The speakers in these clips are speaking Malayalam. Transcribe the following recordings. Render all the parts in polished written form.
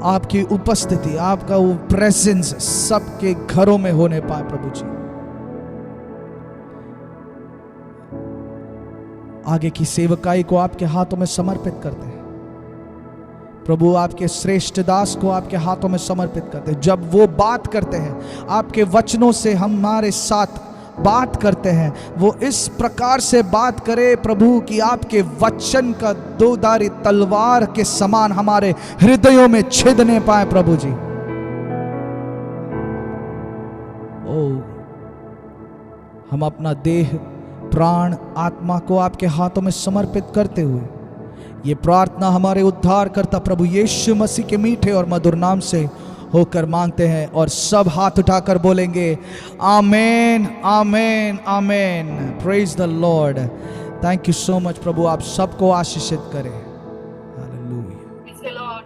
आपकी उपस्थिति, आपका वो प्रेजेंस सबके घरों में होने पाए प्रभु जी। आगे की सेवकाई को आपके हाथों में समर्पित करते हैं प्रभु। आपके श्रेष्ठ दास को आपके हाथों में समर्पित करते हैं। जब वो बात करते हैं, आपके वचनों से हमारे साथ बात करते हैं, वो इस प्रकार से बात करे प्रभु कि आपके वचन का दोधारी तलवार के समान हमारे हृदयों में छिदने पाए प्रभु जी। ओ, हम अपना देह, प्राण, आत्मा को आपके हाथों में समर्पित करते हुए ये प्रार्थना हमारे उद्धारकर्ता प्रभु यीशु मसीह के मीठे और मधुर नाम से होकर मांगते हैं, और सब हाथ उठाकर बोलेंगे amen, amen, amen. Praise the lord. Thank you so much प्रभु, आप सबको आशीषित करें।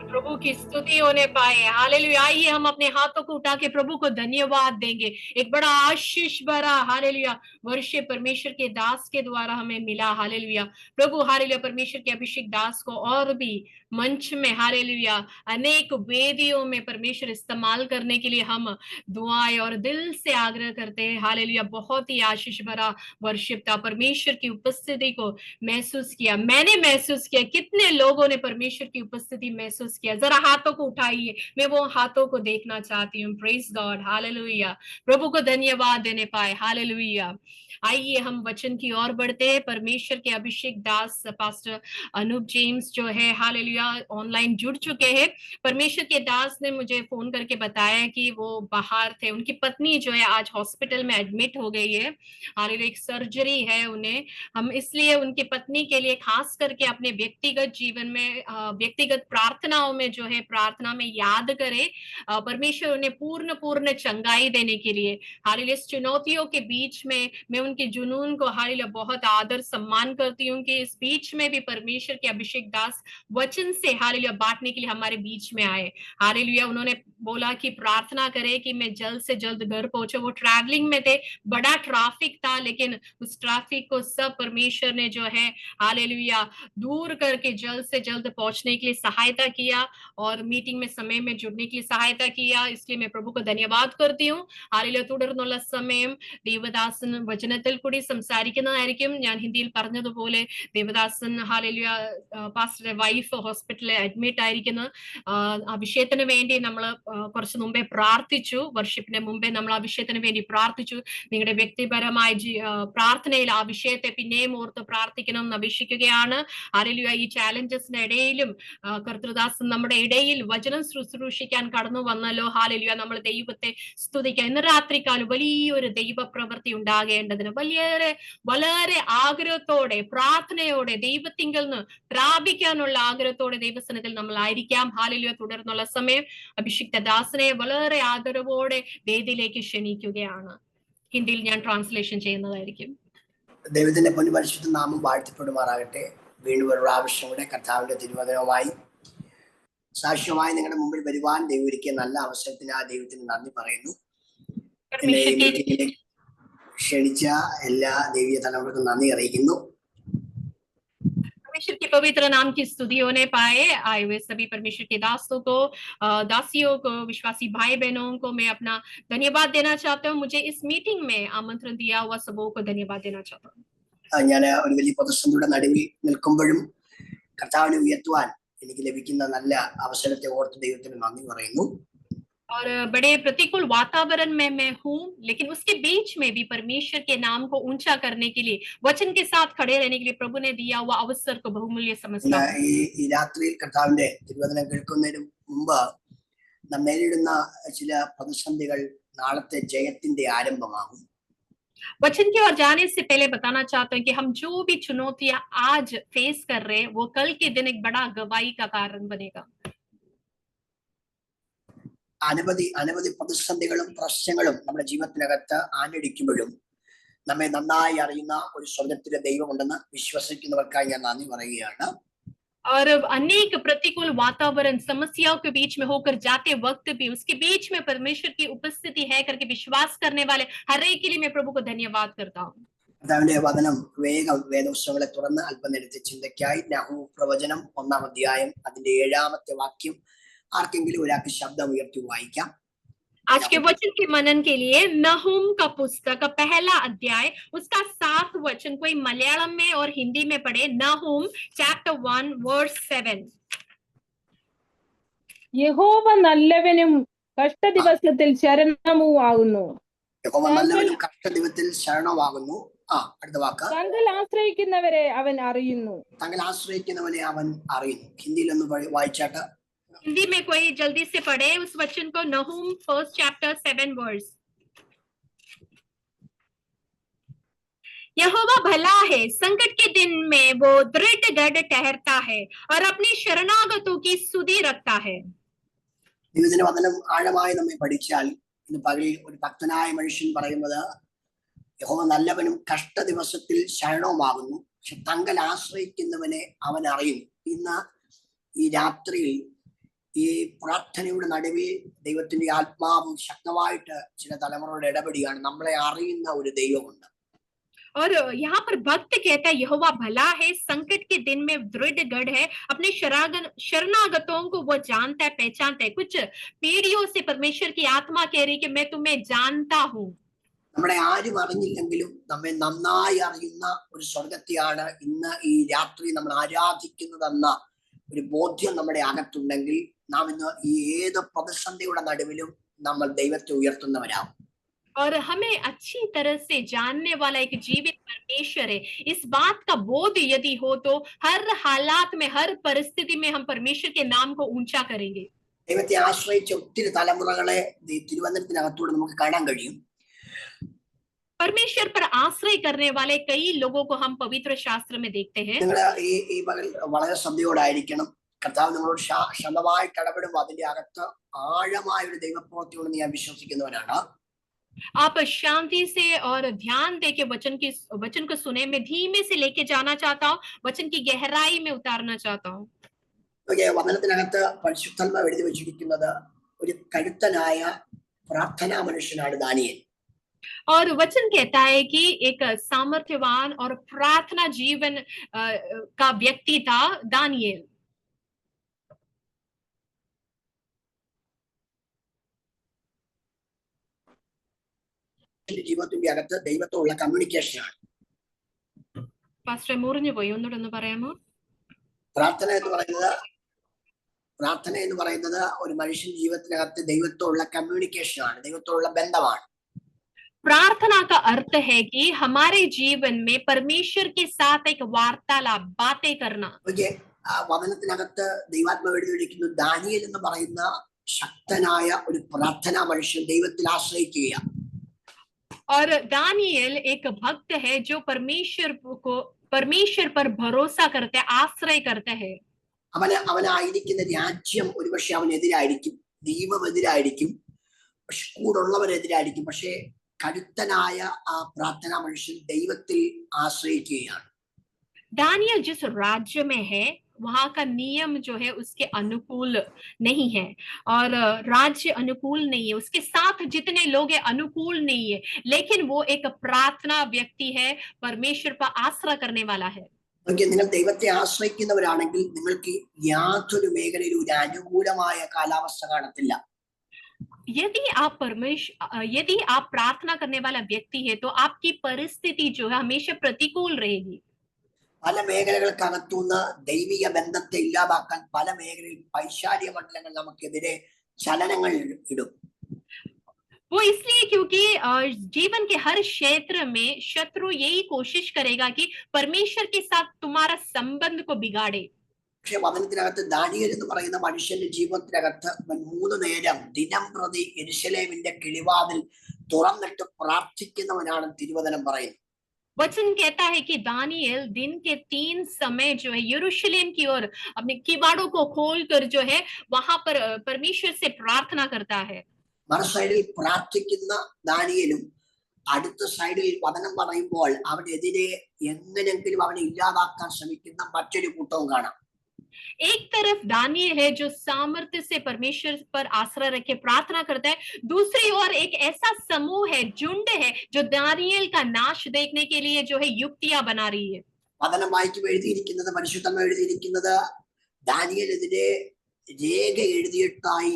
प्रभु की स्तुति होने पाए। हालेलुया। आइए हम अपने हाथों को उठा के प्रभु को धन्यवाद देंगे। एक बड़ा आशीष भरा हालेलुया वर्षिप परमेश्वर के दास के द्वारा हमें मिला। हालेलुया प्रभु, हालेलुया परमेश्वर के अभिषेक दास को और भी मंच में, हालेलुया अनेक वेदियों में परमेश्वर इस्तेमाल करने के लिए हम दुआएं और दिल से आग्रह करते हैं। हालेलुया बहुत ही आशीष भरा वर्षिप था। परमेश्वर की उपस्थिति को महसूस किया, मैंने महसूस किया। कितने लोगों ने परमेश्वर की उपस्थिति महसूस किया? जरा हाथों को उठाइए, मैं वो हाथों को देखना चाहती हूँ। Praise God, hallelujah. प्रभु को धन्यवाद देने पाए। हालेलुया। आइए हम वचन की ओर बढ़ते हैं। परमेश्वर के अभिषेक दास पास्टर अनूप जेम्स जो है हालेलुया ऑनलाइन जुड़ चुके हैं। परमेश्वर के दास ने मुझे फोन करके बताया कि वो बाहर थे, उनकी पत्नी जो है आज हॉस्पिटल में एडमिट हो गई है। हालेलुया एक सर्जरी है उन्हें। हम इसलिए उनकी पत्नी के लिए खास करके अपने व्यक्तिगत जीवन में, व्यक्तिगत प्रार्थनाओं में जो है प्रार्थना में याद करें। परमेश्वर उन्हें पूर्ण चंगाई देने के लिए। हालेलुया इस चुनौतियों के बीच में मैं उनके जुनून को हालेलुया बहुत आदर सम्मान करती हूँ कि इस बीच में भी परमेश्वर के अभिषेक दास वचन से हालेलुया बांटने के लिए हमारे बीच में आए। हालेलुया उन्होंने बोला कि प्रार्थना करे कि मैं जल्द से जल्द घर पहुंचे। वो ट्रैवलिंग में थे, बड़ा ट्रैफिक था, लेकिन उस ट्रैफिक को सब परमेश्वर ने जो है हालेलुया दूर करके जल्द से जल्द पहुंचने के लिए सहायता किया और मीटिंग में समय में जुड़ने के लिए सहायता किया। इसलिए मैं प्रभु को धन्यवाद करती हूँ। हालेലൂയ തുടർന്നുള്ള സമയം ദേവദാസൻ വചനത്തിൽ കൂടി സംസാരിക്കുന്നതായിരിക്കും. ഞാൻ ഹിന്ദിയിൽ പറഞ്ഞതുപോലെ ദേവദാസൻ ഹാലേലൂയ പാസ്റ്ററുടെ വൈഫ് ഹോസ്പിറ്റലിൽ അഡ്മിറ്റ് ആയിരിക്കുന്നു. ആ വിഷയത്തിന് വേണ്ടി നമ്മൾ കുറച്ച് മുമ്പേ പ്രാർത്ഥിച്ചു. വർഷിപ്പിന് മുമ്പേ നമ്മൾ ആ വിഷയത്തിന് വേണ്ടി പ്രാർത്ഥിച്ചു. നിങ്ങളുടെ വ്യക്തിപരമായ പ്രാർത്ഥനയിൽ ആ വിഷയത്തെ പിന്നെയും ഓർത്ത് പ്രാർത്ഥിക്കണം എന്ന് അപേക്ഷിക്കുകയാണ്. ഹാലേലൂയ ഈ ചാലഞ്ചസിന്റെ ഇടയിലും കർത്തൃദാസൻ നമ്മുടെ ഇടയിൽ വചനം ശുശ്രൂഷിക്കാൻ കടന്നു വന്നല്ലോ. ഹാലേലൂയ നമ്മൾ ദൈവത്തെ സ്തുതിക്കാം. ഇന്ന് രാത്രികാലം വലിയൊരു ദൈവപ്രവൃത്തി ഉണ്ടാകേണ്ടതിന് വളരെ ആഗ്രഹത്തോടെ പ്രാർത്ഥനയോടെ ദൈവത്തിങ്കൽ നിന്ന് പ്രാപിക്കാനുള്ള ആഗ്രഹത്തോടെ ദൈവസന്നിധിയിൽ നമ്മൾ ആയിരിക്കാം. ഹാലേലൂയ തുടർന്നുള്ള സമയം അഭിഷിക്ത ദാസനെ വളരെ ആദരവോടെ വേദിയിലേക്ക് ക്ഷണിക്കുകയാണ്. ഹിന്ദിയിൽ ഞാൻ ട്രാൻസ്ലേഷൻ ചെയ്യുന്നതായിരിക്കും. ദൈവത്തിന്റെ പൊന്നുപരിശുദ്ധ നാമം വാഴ്ത്തപ്പെടുമാറാകട്ടെ. വീണ്ടും ഒരു പ്രാവശ്യം കൂടെ കർത്താവിന്റെ തിരുവചനവുമായി സാക്ഷ്യമായി നിങ്ങളുടെ മുമ്പിൽ വരുവാൻ ദൈവം ഒരുക്കിയ നല്ല അവസരത്തിന് ആ ദൈവത്തിന് നന്ദി പറയുന്നു. ക്ഷണിച്ച എല്ലാ ദൈവീയ തലമുറക്കും നന്ദി അറിയിക്കുന്നു. परमेश्वर के पवित्र नाम की स्तुति होने पाए आए हुए सभी परमेश्वर के दासों को, दासियों को, विश्वासी भाई बहनों को मैं अपना धन्यवाद देना चाहता हूँ. मुझे इस मीटिंग में आमंत्रण दिया हुआ सबों को धन्यवाद देना चाहता हूँ. ഞാൻ ഒരു വലിയ പ്രതിസന്ധിയുടെ നടുവിൽ നിൽക്കുമ്പോഴും കർത്താവിനെ ഉയർത്തുവാൻ എനിക്ക് ലഭിക്കുന്ന നല്ല അവസരത്തെ ഓർത്ത് ദൈവത്തിന് നന്ദി പറയുന്നു. और बड़े प्रतिकूल वातावरण में मैं हूँ, लेकिन उसके बीच में भी परमेश्वर के नाम को ऊंचा करने के लिए, वचन के साथ खड़े रहने के लिए प्रभु ने दिया हुआ अवसर को बहुमूल्य समझता हूँ. ഈ രാത്രിയിൽ കർത്താവിന്റെ തിരുവചനം കേൾക്കുന്നതിന് മുമ്പ് നാം നേരിടുന്ന ചില പ്രതിസന്ധികൾ നാളത്തെ ജയത്തിന്റെ ആരംഭമാകും. वचन की ओर जाने से पहले बताना चाहता हूँ कि हम जो भी चुनौतियां आज फेस कर रहे हैं वो कल के दिन एक बड़ा गवाही का कारण बनेगा. അനവധി പ്രതിസന്ധികളും പ്രശ്നങ്ങളും നമ്മുടെ ജീവിതത്തിനകത്ത് ആഞ്ഞടിക്കുമ്പോഴും നമ്മെ നന്നായി അറിയുന്ന ഒരു സ്വർഗ്ഗത്തിലെ ദൈവമുണ്ടെന്ന് വിശ്വസിക്കുന്നവർക്കായി ഞാൻ നന്ദി പറയുകയാണ്. और अनेक प्रतिकूल वातावरण समस्याओं के बीच में होकर जाते वक्त भी उसके बीच में परमेश्वर की उपस्थिति है करके विश्वास करने वाले हर एक के लिए मैं प्रभु को धन्यवाद करता हूँ. കർത്താവിന്റെ വചനം വേഗം വേദപുസ്തകങ്ങളെ തുറന്ന് അല്പനേരത്തെ ചിന്തയ്ക്കായി നഹൂം പ്രവചനം 1-ാം അധ്യായം അതിന്റെ 7-ാമത്തെ വാക്യം ആർക്കെങ്കിലും ഒരാൾക്ക് ശബ്ദം ഉയർത്തി വായിക്കാം. आज के वचन के मनन के लिए नहूम का पुस्तक का पहला अध्याय उसका 7 वचन कोई मलयालम में और हिंदी में पढ़े. नहूम chapter 1 verse 7. യഹോവ നല്ലവനും കഷ്ടദിവസത്തിൽ ശരണവുമാകുന്നു. യഹോവ നല്ലവനും കഷ്ടദിവസത്തിൽ ശരണമാകുന്നു. അടുത്ത വാക്ക്, തങ്ങൾ ആശ്രയിക്കുന്നവരെ അവൻ അറിയുന്നു. തങ്ങൾ ആശ്രയിക്കുന്നവനെ അവൻ അറിയുന്നു. ഹിന്ദിയിലൊന്ന് വായിച്ചാട്ട്. हिंदी में कोई जल्दी से पढ़े उस वचन को. नहूम 1 chapter 7 verse. यहोवा भला है, संकट के दिन में वो दृढ़ गढ़ ठहरता है और अपनी शरणागतों की सुधि रखता है. ദൈവത്തിന്റെ വചനം ആഴമായി നമ്മെ പഠിച്ചാൽ ഇന്ന് പകലിൽ ഒരു ഭക്തനായ മനുഷ്യൻ പറയുന്നത് യഹോവ നല്ലവനും കഷ്ടദിവസത്തിൽ ശരണവുമാകുന്നു, പക്ഷെ തങ്ങൾ ആശ്രയിക്കുന്നവനെ അവൻ അറിയുന്നു. ഇന്ന് ഈ രാത്രിയിൽ ഈ പ്രാർത്ഥനയുടെ നടുവിൽ ദൈവത്തിന്റെ ആത്മാവ് ശക്തമായിട്ട് ചില തലമുറയോട് ഇടപെടുകയാണ്. നമ്മളെ അറിയുന്ന ഒരു ദൈവമുണ്ട്. और यहाँ पर भक्त कहता है यहोवा भला है, संकट के दिन में दृढ़ गढ़ है, अपने शरणागतों को वो जानता है, पहचानता है. कुछ पीढ़ियों से परमेश्वर की आत्मा कह रही कि मैं तुम्हें जानता हूँ. നമ്മളെ ആരും അറിഞ്ഞില്ലെങ്കിലും നമ്മെ നന്നായി അറിയുന്ന ഒരു സ്വർഗത്തെയാണ് ഇന്ന് ഈ രാത്രി നമ്മൾ ആരാധിക്കുന്നതെന്ന ഒരു ബോധ്യം നമ്മുടെ അകത്തുണ്ടെങ്കിൽ നാം ഇന്ന് ഈ ഏത് പ്രതിസന്ധിയുടെ നടുവിലും നമ്മൾ ദൈവത്തെ ഉയർത്തുന്നവരാകും. और हमें अच्छी तरह से जानने वाला एक जीवित परमेश्वर है. इस बात का बोध यदि हो तो हर हालात में, हर परिस्थिति में हम परमेश्वर के नाम को ऊंचा करेंगे. ദൈവത്തെ ആശ്രയിച്ച ഒത്തിരി തലമുറകളെ തിരുവനന്തപുരത്തിനകത്തൂടെ നമുക്ക് കാണാൻ കഴിയും. परमेश्वर पर आश्रय करने वाले कई लोगों को हम पवित्र शास्त्र में देखते हैं. നിങ്ങൾ ഈ പകൽ വളരെ ശ്രദ്ധയോടായിരിക്കണം. കർത്താവ് നമ്മളോട് ശമമായിട്ട് ഇടപെടുമ്പോൾ അതിന്റെ അകത്ത് ആഴമായ ഒരു ദൈവപ്രവൃത്തിയുണ്ടെന്ന് ഞാൻ വിശ്വസിക്കുന്നവനാണ്. आप शांति से और ध्यान दे के वचन को सुने. मैं धीमे से लेके जाना चाहता हूँ, वचन की गहराई में उतारना चाहता हूँ. വചനത്തിനകത്ത് പരിശുദ്ധാത്മാവ് എഴുതി വെച്ചിരിക്കുന്നത് ഒരു കരുത്തനായ പ്രാർത്ഥനാ മനുഷ്യനാണ് ദാനിയേൽ. और वचन कहता है कि एक सामर्थ्यवान और प्रार्थना जीवन का व्यक्ति था दानियेल. ജീവിതത്തിന്റെ അകത്ത് ദൈവത്തോടുള്ള കമ്മ്യൂണിക്കേഷനാണ്. പാസ്റ്റർ മുറിഞ്ഞു പോയി, ഒന്നുകൂടെ ഒന്ന് പറയാമോ? പ്രാർത്ഥന എന്ന് പറയുന്നത് ഒരു മനുഷ്യൻ ജീവിതത്തിനകത്ത് ദൈവത്തോടുള്ള കമ്മ്യൂണിക്കേഷനാണ്, ദൈവത്തോടുള്ള ബന്ധമാണ്. प्रार्थना का अर्थ है कि हमारे जीवन में परमेश्वर के साथ एक वार्तालाप, बातें करना. വചനത്തിനകത്ത് ദൈവാത്മാവ് എഴുതിയിരിക്കുന്നു ദാനിയേൽ എന്ന് പറയുന്ന ശക്തനായ ഒരു പ്രാർത്ഥനാ മനുഷ്യൻ ദൈവത്തിൽ ആശ്രയിക്കുകയാണ്. और दानियल एक भक्त है जो परमेश्वर पर भरोसा करते हैं, आश्रय करते हैं. അവനായിരിക്കുന്ന രാജ്യം ഒരുപക്ഷെ അവനെതിരായിരിക്കും, ദൈവമെതിരായിരിക്കും, കൂടുള്ളവരെതിരായിരിക്കും. പക്ഷെ കരുത്തനായ ആ പ്രാർത്ഥനാ മനുഷ്യൻ ദൈവത്തിൽ ആശ്രയിക്കുകയാണ്. दानियल जिस राज्य में है वहां का नियम जो है उसके अनुकूल नहीं है और राज्य अनुकूल नहीं है, उसके साथ जितने लोग हैं अनुकूल नहीं है, लेकिन वो एक प्रार्थना व्यक्ति है, परमेश्वर पर आश्रय करने वाला है. നിങ്ങൾ ദൈവത്തെ ആശ്രയിക്കുന്നവരാണെങ്കിൽ നിങ്ങൾക്ക് യാതൊരു മേഖലയിലും ഒരു അനുകൂലമായ കാലാവസ്ഥ കാണത്തില്ല. यदि आप प्रार्थना करने वाला व्यक्ति है तो आपकी परिस्थिति जो है हमेशा प्रतिकूल रहेगी. പല മേഖലകൾക്കകത്തുനിന്ന് ദൈവിക ബന്ധത്തെ ഇല്ലാതാക്കാൻ പല മേഖലയിൽ പൈശാചിക മണ്ഡലങ്ങൾ നമുക്കെതിരെ ചലനങ്ങൾ ഇടും. वो इसलिए क्योंकि जीवन के हर क्षेत्र में शत्रु यही कोशिश करेगा कि परमेश्वर के साथ तुम्हारा संबंध को बिगाड़े. പക്ഷെ വചനത്തിനകത്ത് ദാനിയേൽ എന്ന് പറയുന്ന മനുഷ്യന്റെ ജീവിതത്തിനകത്ത് 3 നേരം ദിനം പ്രതി യെരൂശലേമിന്റെ കിളിവാതിൽ തുറന്നിട്ട് പ്രാർത്ഥിക്കുന്നവനാണ് തിരുവചനം പറയുന്നത്. वचन कहता है कि दानियल दिन के 3 समय जो है यरूशलेम की ओर अपने किवाड़ों को खोलकर जो है वहां पर परमेश्वर से प्रार्थना करता है. മറു സൈഡിൽ പ്രാർത്ഥിക്കുന്ന ദാനിയേലും അടുത്ത സൈഡിൽ വചനം പറയുമ്പോൾ അവനെതിരെ എങ്ങനെയെങ്കിലും അവനെ ഇല്ലാതാക്കാൻ ശ്രമിക്കുന്ന മറ്റൊരു കൂട്ടവും കാണാം. एक तरफ दानियल है जो सामर्थ्य से परमेश्वर पर आश्रय रखे प्रार्थना करता है, दूसरी ओर एक ऐसा समूह है, झुंड है जो दानियल का नाश देखने के लिए जो है युक्तियां बना रही है. വചനം വായിക്കുമ്പോൾ എഴുതിയിരിക്കുന്നത്, പരിശുദ്ധമായി എഴുതിയിരിക്കുന്നത് ദാനിയേലിനെതിരെ രേഖ എഴുതിയിട്ടായി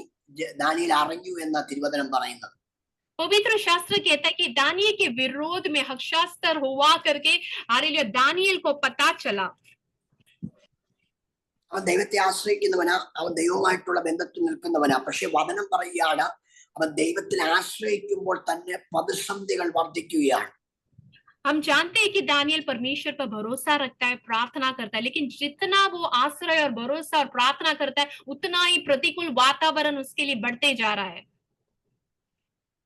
ദാനിയേൽ അറിഞ്ഞു എന്ന തിരുവചനം പറയുന്നത്. पवित्र शास्त्र कहता है कि दानियल के विरोध में हक्षास्त्र हुआ करके हालेलुया दानियल को पता चला. അവൻ ദൈവത്തെ ആശ്രയിക്കുന്നവനാ, അവൻ ദൈവവുമായിട്ടുള്ള ബന്ധത്തിൽ നിൽക്കുന്നവനാ. പക്ഷെ വചനം പറയുകയാണ്, അവൻ ദൈവത്തിൽ ആശ്രയിക്കുമ്പോൾ തന്നെ പ്രതിസന്ധികൾ വർദ്ധിക്കുകയാണ്. हम जानते हैं कि दानियल परमेश्वर पर भरोसा रखता है, प्रार्थना करता है, लेकिन जितना वो आश्रय और भरोसा और प्रार्थना करता है उतना ही प्रतिकूल वातावरण उसके लिए बढ़ते जा रहा है.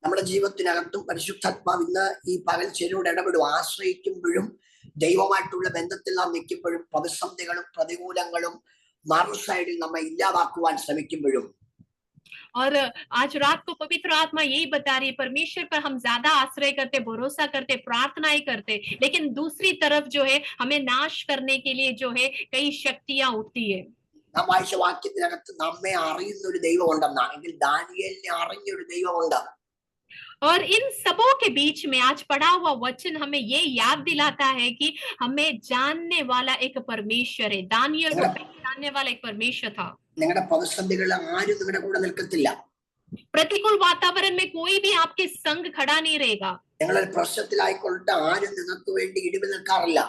നമ്മുടെ ജീവിതത്തിനകത്തും പരിശുദ്ധാത്മാവ് ഇന്ന് ഈ പകൽ ചിലരോട് ഇടപെടും. ആശ്രയിക്കുമ്പോഴും ദൈവമായിട്ടുള്ള ബന്ധത്തിൽ നാം നിൽക്കുമ്പോഴും പ്രതിസന്ധികളും പ്രതികൂലങ്ങളും മറു സൈഡിൽ നമ്മെ ഇല്ലാതാക്കുവാൻ ശ്രമിക്കുമ്പോഴും और आज रात को पवित्र आत्मा यही बता रही है, परमेश्वर पर हम ज्यादा आश्रय करते, भरोसा करते, प्रार्थनाएं करते, लेकिन दूसरी तरफ जो है हमें नाश करने के लिए जो है कई शक्तियां उठती है. നാം വായിച്ച വാക്യത്തിനകത്ത് നമ്മെ അറിയുന്ന ഒരു ദൈവം ഉണ്ടെന്നാ, എങ്കിൽ ദാനിയേലിനെ അറിഞ്ഞ ഒരു ദൈവമുണ്ട്. और इन सबों के बीच में आज पढ़ा हुआ वचन हमें ये याद दिलाता है कि हमें जानने वाला एक परमेश्वर है. दानियल को पहचानने वाला एक परमेश्वर था. നിങ്ങളുടെ പ്രതിസന്ധികളിൽ ആരും നിങ്ങളുടെ കൂടെ നിൽക്കത്തില്ല. प्रतिकूल वातावरण में कोई भी आपके संग खड़ा नहीं रहेगा. നിങ്ങളൊരു പ്രശ്നത്തിലായിക്കൊള്ളട്ടെ, ആരും നിങ്ങൾക്ക് വേണ്ടി ഇടിവ് നിൽക്കാറില്ല.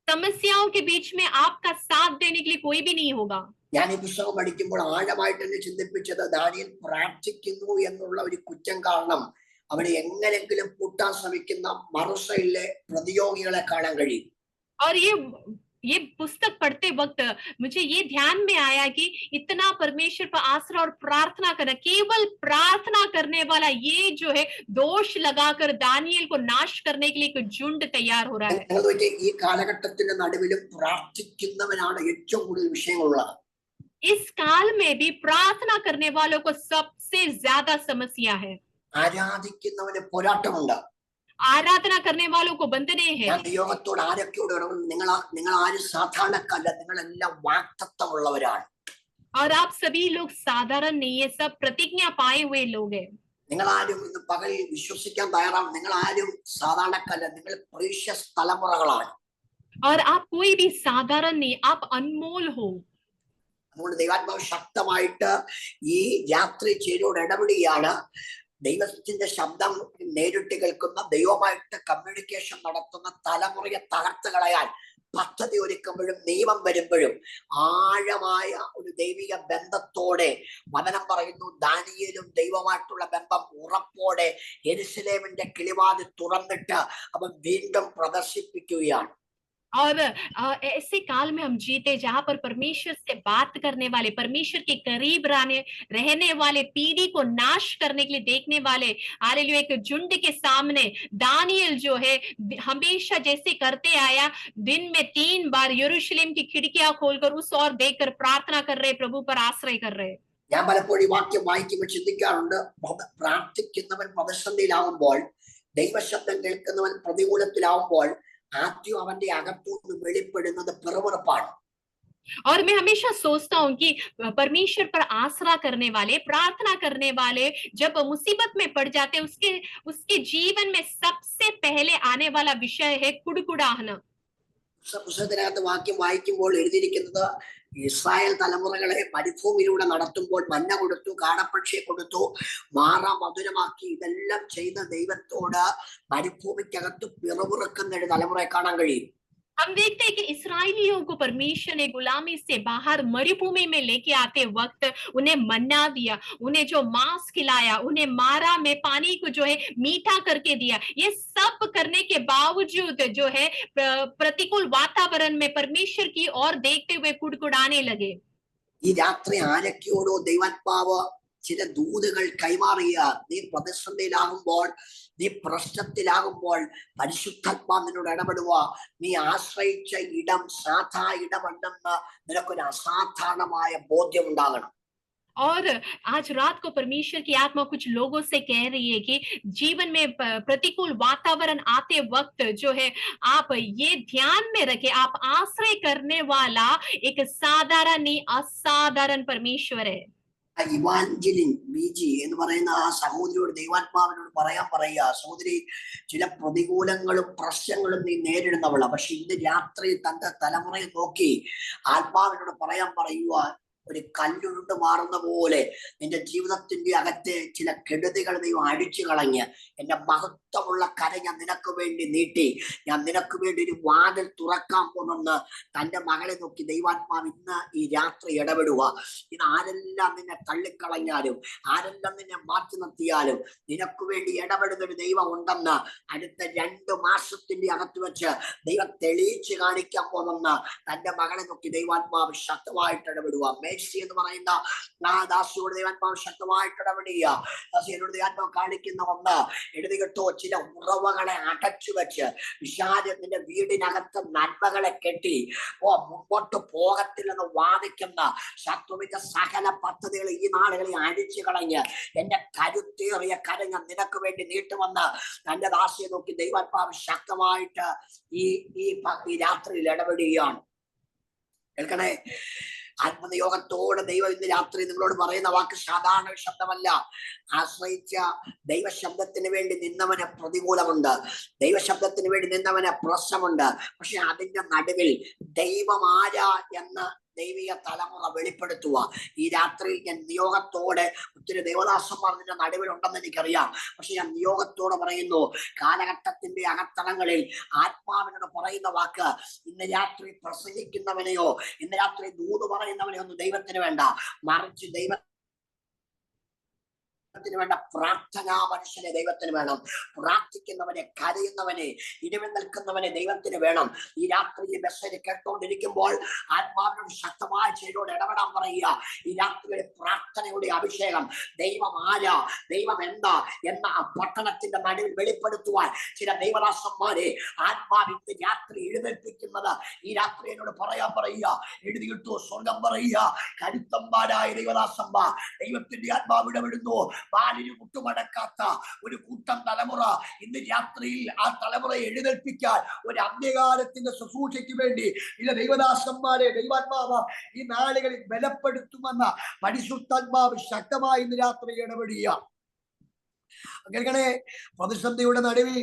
समस्याओं के बीच में आपका साथ देने के लिए कोई भी नहीं होगा. ഞാൻ ഈ പുസ്തകം പഠിക്കുമ്പോൾ ആഴമായിട്ട് എന്നെ ചിന്തിപ്പിച്ചത്, ദാനിയേൽ പ്രാർത്ഥിക്കുന്നു എന്നുള്ള ഒരു കുറ്റം കാരണം അവനെ എങ്ങനെങ്കിലും പൂട്ടാൻ ശ്രമിക്കുന്ന മറുസൈഡിലെ പ്രതിയോഗികളെ കാണാൻ കഴിയും. और ये पुस्तक पढ़ते वक्त मुझे ये ध्यान में आया कि इतना परमेश्वर पर आश्रय और प्रार्थना करना, केवल प्रार्थना करने वाला ये जो है दोष लगाकर दानियल को नाश करने के लिए एक झुंड तैयार हो रहा है. ഈ കാലഘട്ടത്തിന്റെ നടുവിലും പ്രാർത്ഥിക്കുന്നവനാണ് ഏറ്റവും കൂടുതൽ വിഷയങ്ങളുള്ളത്. इस काल में भी प्रार्थना करने वालों को सबसे ज्यादा समस्या है. ആരാധിക്കുന്നവന് പോരാട്ടമുണ്ട്. आराधना करने वालों को बंधने हैं. ഞാൻ ദൈവത്തോട് ആരൊക്കെയോട് നിങ്ങൾ ആരും സാധാരണക്കാരല്ല, നിങ്ങളെല്ലാം വാഗ്ദത്തമുള്ളവരാണ്. और आप सभी लोग साधारण नहीं है, सब प्रतिज्ञा पाए हुए लोग हैं. നിങ്ങൾ ആരും ഇന്ന് പകൽ വിശ്വസിക്കാൻ തയ്യാറാണ്. നിങ്ങൾ ആരും സാധാരണക്കാരല്ല, നിങ്ങൾ പ്രീഷ്യസ് തലമുറകളാണ്. और आप कोई भी साधारण नहीं, आप अनमोल हो. അതുകൊണ്ട് ദൈവാത്മാവ് ശക്തമായിട്ട് ഈ രാത്രി ചേരോട് ഇടപെടുകയാണ്. ദൈവത്തിന്റെ ശബ്ദം നേരിട്ട് കേൾക്കുന്ന, ദൈവമായിട്ട് കമ്മ്യൂണിക്കേഷൻ നടത്തുന്ന തലമുറയെ തകർത്ത് കളയാൻ പദ്ധതി ഒരുക്കുമ്പോഴും നിയമം വരുമ്പോഴും ആഴമായ ഒരു ദൈവിക ബന്ധത്തോടെ വചനം പറയുന്നു, ദാനിയേലും ദൈവമായിട്ടുള്ള ബന്ധം ഉറപ്പോടെ യെരുശലേമിന്റെ കിളിവാതിൽ തുറന്നിട്ട് അവൻ വീണ്ടും പ്രദർശിപ്പിക്കുകയാണ്. और ऐसे काल में हम जीते जहां पर परमेश्वर से बात करने वाले, परमेश्वर के करीब रहने वाले, पीढ़ी को नाश करने के लिए देखने वाले हालेलुया एक झुंड के सामने दानियल जो है हमेशा जैसे करते आया, दिन में 3 बार यरूशलेम की खिड़कियां खोलकर उस ओर देखकर प्रार्थना कर रहे, प्रभु पर आश्रय कर रहे. ഞാൻ പലപ്പോഴും ഈ വാക്യം വായിക്കുമ്പോൾ ചിന്തിക്കാറുണ്ട്, പ്രാർത്ഥിക്കുന്നവൻ പ്രതിസന്ധിയിലാവുമ്പോൾ, ദൈവശബ്ദം കേൾക്കുന്നവൻ പ്രതികൂലത്തിലാവുമ്പോൾ ആദ്യം അവന്റെ അകത്തുനിന്ന് വെളിപ്പെടുന്നത് പിറുപിറുപ്പാണ്. और मैं हमेशा सोचता हूँ कि परमेश्वर पर आसरा करने वाले, प्रार्थना करने वाले जब मुसीबत में पड़ जाते, उसके जीवन में सबसे पहले आने वाला विषय है कुड़कुड़ाहना. പുസ്തകത്തിനകത്ത് വാക്യം വായിക്കുമ്പോൾ എഴുതിയിരിക്കുന്നത്, ഇസ്രായേൽ തലമുറകളെ മരുഭൂമിയിലൂടെ നടത്തുമ്പോൾ മന്ന കൊടുത്തു, കാടപ്പക്ഷിയെ കൊടുത്തു, മാറ മധുരമാക്കി, ഇതെല്ലാം ചെയ്ത ദൈവത്തോട് മരുഭൂമിക്കകത്ത് പിറുപിറുക്കുന്ന ഒരു തലമുറയെ കാണാൻ കഴിയും. हम देखते हैं कि इस्राएलियों को परमेश्वर ने गुलामी से बाहर मरुभूमि में लेके आते वक्त उन्हें मन्ना दिया, उन्हें जो मांस खिलाया, उन्हें मारा में पानी को जो है मीठा करके दिया. ये सब करने के बावजूद जो है प्रतिकूल वातावरण में परमेश्वर की ओर देखते हुए कुड़कुड़ाने लगे. ഈ രാത്രി ആരൊക്കെയോടോ ദൈവാത്മാവ് ചില ദൂതുകൾ കൈമാറിയ, നീ പ്രതിസന്ധിയിലാകുമ്പോൾ, നീ പ്രശ്നത്തിലാകുമ്പോൾ പരിശുദ്ധാത്മാവ് നിന്നോട് ഇടപെടുക. നീ ആശ്രയിച്ച ഇടം സാധാ ഇടമല്ലെന്ന് നിനക്കൊരു അസാധാരണമായ ബോധ്യം ഉണ്ടാകണം. और आज रात को परमेश्वर की आत्मा कुछ लोगों से कह रही है कि जीवन में प्रतिकूल वातावरण आते वक्त जो है आप ये ध्यान में रखें, आप आश्रय करने वाला एक साधारण नहीं असाधारण परमेश्वर है. ഇവാഞ്ചലിൻ ബിജി എന്ന് പറയുന്ന ആ സഹോദരിയോട് ദൈവാത്മാവിനോട് പറയുക, സഹോദരി, ചില പ്രതികൂലങ്ങളും പ്രശ്നങ്ങളും നീ നേരിടുന്നവളാ, പക്ഷെ ഇന്ന് രാത്രി തന്റെ തലമുറയെ നോക്കി ആത്മാവിനോട് പറയുക, ഒരു കല്ലുരുണ്ട് മാറുന്ന പോലെ നിന്റെ ജീവിതത്തിന്റെ അകത്തെ ചില കെടുതികൾ ദൈവം അടിച്ചു കളഞ്ഞ് എന്റെ മഹത്വമുള്ള കര ഞാൻ നിനക്ക് വേണ്ടി നീട്ടി, ഞാൻ നിനക്ക് വേണ്ടി ഒരു വാതിൽ തുറക്കാൻ പോകുന്നെന്ന് തന്റെ മകളെ നോക്കി ദൈവാത്മാവ് ഇന്ന് ഈ രാത്രി ഇടപെടുക. ഇന്ന് ആരെല്ലാം നിന്നെ തള്ളിക്കളഞ്ഞാലും, ആരെല്ലാം നിന്നെ മാറ്റി നിർത്തിയാലും നിനക്ക് വേണ്ടി ഇടപെടുന്ന ഒരു ദൈവം ഉണ്ടെന്ന് അടുത്ത 2 മാസത്തിന്റെ അകത്ത് വെച്ച് ദൈവം തെളിയിച്ച് കാണിക്കാൻ പോകുമെന്ന് തന്റെ മകളെ നോക്കി ദൈവാത്മാവ് ശക്തമായിട്ട് ഇടപെടുക. മേഴ്സി എന്ന് പറയുന്ന ആ ദാസിയോട് ദൈവാത്മാവ് ശക്തമായിട്ട് ഇടപെടുക. ദാസിയോട് ദൈവാത്മാവ് കാണിക്കുന്ന ഒന്ന് എഴുതി കേട്ടോ, ചില ഉറവകളെ അടച്ചു വെച്ച് വിഷാദത്തിന്റെ വീടിനകത്ത് നന്മകളെ കെട്ടി മുമ്പോട്ട് പോകത്തില്ലെന്ന് വാദിക്കുന്ന ശത്രുവിന്റെ സകല പദ്ധതികൾ ഈ നാളുകളിൽ അടിച്ചു കളഞ്ഞ് എന്റെ കരുത്തേറിയ കര ഞാൻ നിനക്ക് വേണ്ടി നീട്ടുമെന്ന് തന്റെ ദാസിയെ നോക്കി ദൈവാത്മാവ് ശക്തമായിട്ട് ഈ രാത്രിയിൽ ഇടപെടുകയാണ്. കേൾക്കണേ, ആത്മനിയോഗത്തോടെ ദൈവം ഇന്ന് രാത്രി നിങ്ങളോട് പറയുന്ന വാക്ക് സാധാരണ ശബ്ദമല്ല. ആശ്രയിച്ച ദൈവശബ്ദത്തിന് വേണ്ടി നിന്നവന് പ്രതികൂലമുണ്ട്, ദൈവശബ്ദത്തിന് വേണ്ടി നിന്നവന് പ്രശ്നമുണ്ട്. പക്ഷെ അതിന്റെ നടുവിൽ ദൈവമാരാ എന്ന് ദൈവിക തലമുറ വെളിപ്പെടുത്തുക. ഈ രാത്രി ഞാൻ നിയോഗത്തോടെ, ഒത്തിരി ദേവദാസന്മാർ നിന്റെ നടുവിലുണ്ടെന്ന് എനിക്കറിയാം, പക്ഷെ ഞാൻ നിയോഗത്തോടെ പറയുന്നു, കാലഘട്ടത്തിന്റെ അകത്തളങ്ങളിൽ ആത്മാവിനോട് പറയുന്ന വാക്ക്, ഇന്ന് രാത്രി പ്രസംഗിക്കുന്നവനെയോ ഇന്ന് രാത്രി ദൂത് പറയുന്നവനെയോ ഒന്നും ദൈവത്തിന് വേണ്ട, മറിച്ച് ദൈവത്തിന് വേണ്ട പ്രാർത്ഥനാ മനുഷ്യനെ ദൈവത്തിന് വേണം. പ്രാർത്ഥിക്കുന്നവനെ, കരയുന്നവനെ, ഇടിവിൽ നിൽക്കുന്നവനെ ദൈവത്തിന് വേണം. ഈ രാത്രി മെസ്സേജ് കേട്ടുകൊണ്ടിരിക്കുമ്പോൾ ആത്മാവിനോട് ശക്തമായ ചെയ്തോട് ഇടപെടാൻ പറയുക. ഈ രാത്രിയുടെ പ്രാർത്ഥനയുടെ അഭിഷേകം ദൈവം ആരാ, ദൈവം എന്താ എന്ന ആ പട്ടണത്തിന്റെ നടുവിൽ വെളിപ്പെടുത്തുവാൻ ചില ദൈവദാസന്മാരെ ആത്മാവിന്റെ രാത്രി എഴുന്നേൽപ്പിക്കുന്നത് ഈ രാത്രി എന്നോട് പറയാൻ പറയുക. എഴുതി കിട്ടു, സ്വർഗം പറയുക, കരുത്തന്മാരായ ദൈവദാസന്മാർ ദൈവത്തിന്റെ ആത്മാവ് ഇടപെടുന്നു. വാലിന് മുട്ടുമടക്കാത്ത ഒരു കൂട്ടം തലമുറ ഇന്ന് രാത്രിയിൽ ആ തലമുറയെ എഴുന്നേൽപ്പിക്കാൻ ഒരു അന്ത്യകാലത്തിന്റെ ശുശ്രൂഷയ്ക്ക് വേണ്ടി ചില ദൈവദാസന്മാരെ ദൈവാത്മാവ് ഈ നാളുകളിൽ ബലപ്പെടുത്തുമെന്ന പരിശുദ്ധാത്മാവ് ശക്തമായി ഇന്ന് രാത്രി ഇടപെടുക. കേൾക്കണേ, പ്രതിസന്ധിയുടെ നടുവിൽ,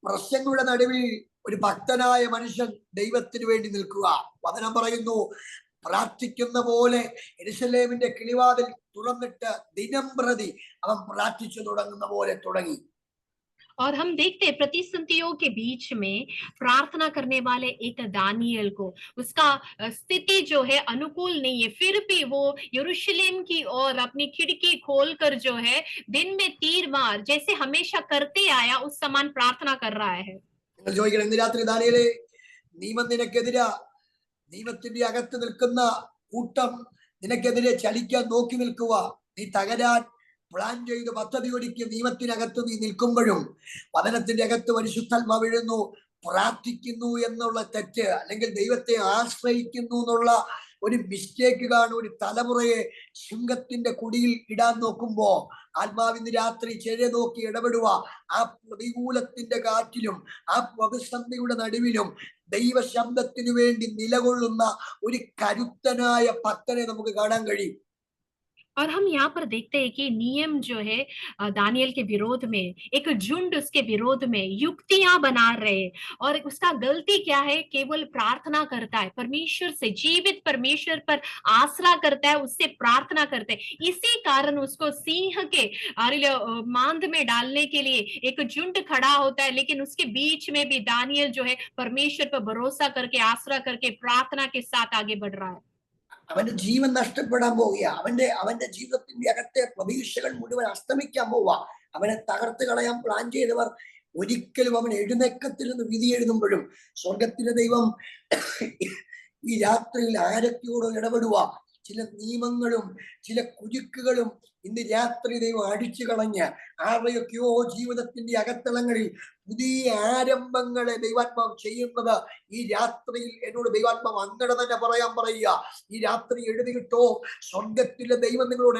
പ്രശ്നങ്ങളുടെ നടുവിൽ ഒരു ഭക്തനായ മനുഷ്യൻ ദൈവത്തിന് വേണ്ടി നിൽക്കുക. വചനം പറയുന്നു, പ്രാർത്ഥിക്കുന്ന പോലെ യെരൂശലേമിന്റെ കിളിവാതിൽ തുറന്നിട്ട് ദിനം പ്രതി അവൻ പ്രാർത്ഥിച്ചു തുടങ്ങുന്ന പോലെ തുടങ്ങി. और हम देखते हैं प्रतिसंधियों के बीच में प्रार्थना करने वाले एक दानियल को, उसका स्थिति जो है अनुकूल नहीं है, फिर भी वो यरूशलेम की ओर अपनी खिड़की खोलकर जो है दिन में तीर मार जैसे हमेशा करते आया उस समान प्रार्थना कर रहा है. നിങ്ങൾ ചോദിക്കണം, ഇന്ന് രാത്രി ദാനിയേലേ, നിയമം നിനക്കെതിരാ, നിയമത്തിന്റെ അകത്ത് നിൽക്കുന്ന കൂട്ടം നിനക്കെതിരെ ചലിക്കാൻ നോക്കി നിൽക്കുക, നീ തകരാൻ പ്ലാൻ ചെയ്ത് പദ്ധതി ഒരുക്കി നിയമത്തിനകത്ത് നീ നിൽക്കുമ്പോഴും വചനത്തിന്റെ അകത്ത് പരിശുദ്ധാത്മാവ് എഴുന്നു, പ്രാർത്ഥിക്കുന്നു എന്നുള്ള തെറ്റ്, അല്ലെങ്കിൽ ദൈവത്തെ ആശ്രയിക്കുന്നു എന്നുള്ള ഒരു മിസ്റ്റേക്ക് കാണും ഒരു തലമുറയെ സിംഹത്തിന്റെ കുടിയിൽ ഇടാൻ നോക്കുമ്പോ ആത്മാവിന്ന് രാത്രി ചെഴ നോക്കി ഇടപെടുക. ആ പ്രതികൂലത്തിന്റെ കാറ്റിലും ആ പ്രതിസന്ധിയുടെ നടുവിലും ദൈവശബ്ദത്തിനു വേണ്ടി നിലകൊള്ളുന്ന ഒരു കരുത്തനായ ഭക്തനെ നമുക്ക് കാണാൻ കഴിയും. और हम यहाँ पर देखते हैं कि नियम जो है दानियल के विरोध में, एक झुंड उसके विरोध में युक्तियां बना रहे, और उसका गलती क्या है, केवल प्रार्थना करता है, परमेश्वर से, जीवित परमेश्वर पर आसरा करता है, उससे प्रार्थना करते हैं. इसी कारण उसको सिंह के मांद में डालने के लिए एक झुंड खड़ा होता है, लेकिन उसके बीच में भी दानियल जो है परमेश्वर पर भरोसा करके, आसरा करके, प्रार्थना के साथ आगे बढ़ रहा है. അവന്റെ ജീവൻ നഷ്ടപ്പെടാൻ പോവുക, അവന്റെ ജീവിതത്തിന്റെ അകത്തെ പ്രതീക്ഷകൾ മുഴുവൻ അസ്തമിക്കാൻ പോവുക. അവനെ തകർത്ത് കളയാൻ പ്ലാൻ ചെയ്തവർ ഒരിക്കലും അവൻ എഴുന്നേക്കത്തില്ലെന്ന് വിധി എഴുതുമ്പോഴും സ്വർഗത്തിലെ ദൈവം ഈ രാത്രിയിൽ ആരൊക്കെയോട് ഇടപെടുക. ചില നിയമങ്ങളും ചില കുരുക്കുകളും ഇന്ന് രാത്രി ദൈവം അടിച്ചു കളഞ്ഞ് ആരുടെയൊക്കെയോ ജീവിതത്തിന്റെ അകത്തളങ്ങളിൽ പുതിയ ആരംഭങ്ങളെ ദൈവാത്മാവ് ചെയ്യുന്നത് ഈ രാത്രിയിൽ എന്നോട് ദൈവാത്മാവ് അങ്ങനെ തന്നെ പറയാൻ പറയുക. ഈ രാത്രി എഴുതി കിട്ടോ, സ്വർഗത്തിലെ ദൈവം നിങ്ങളോട്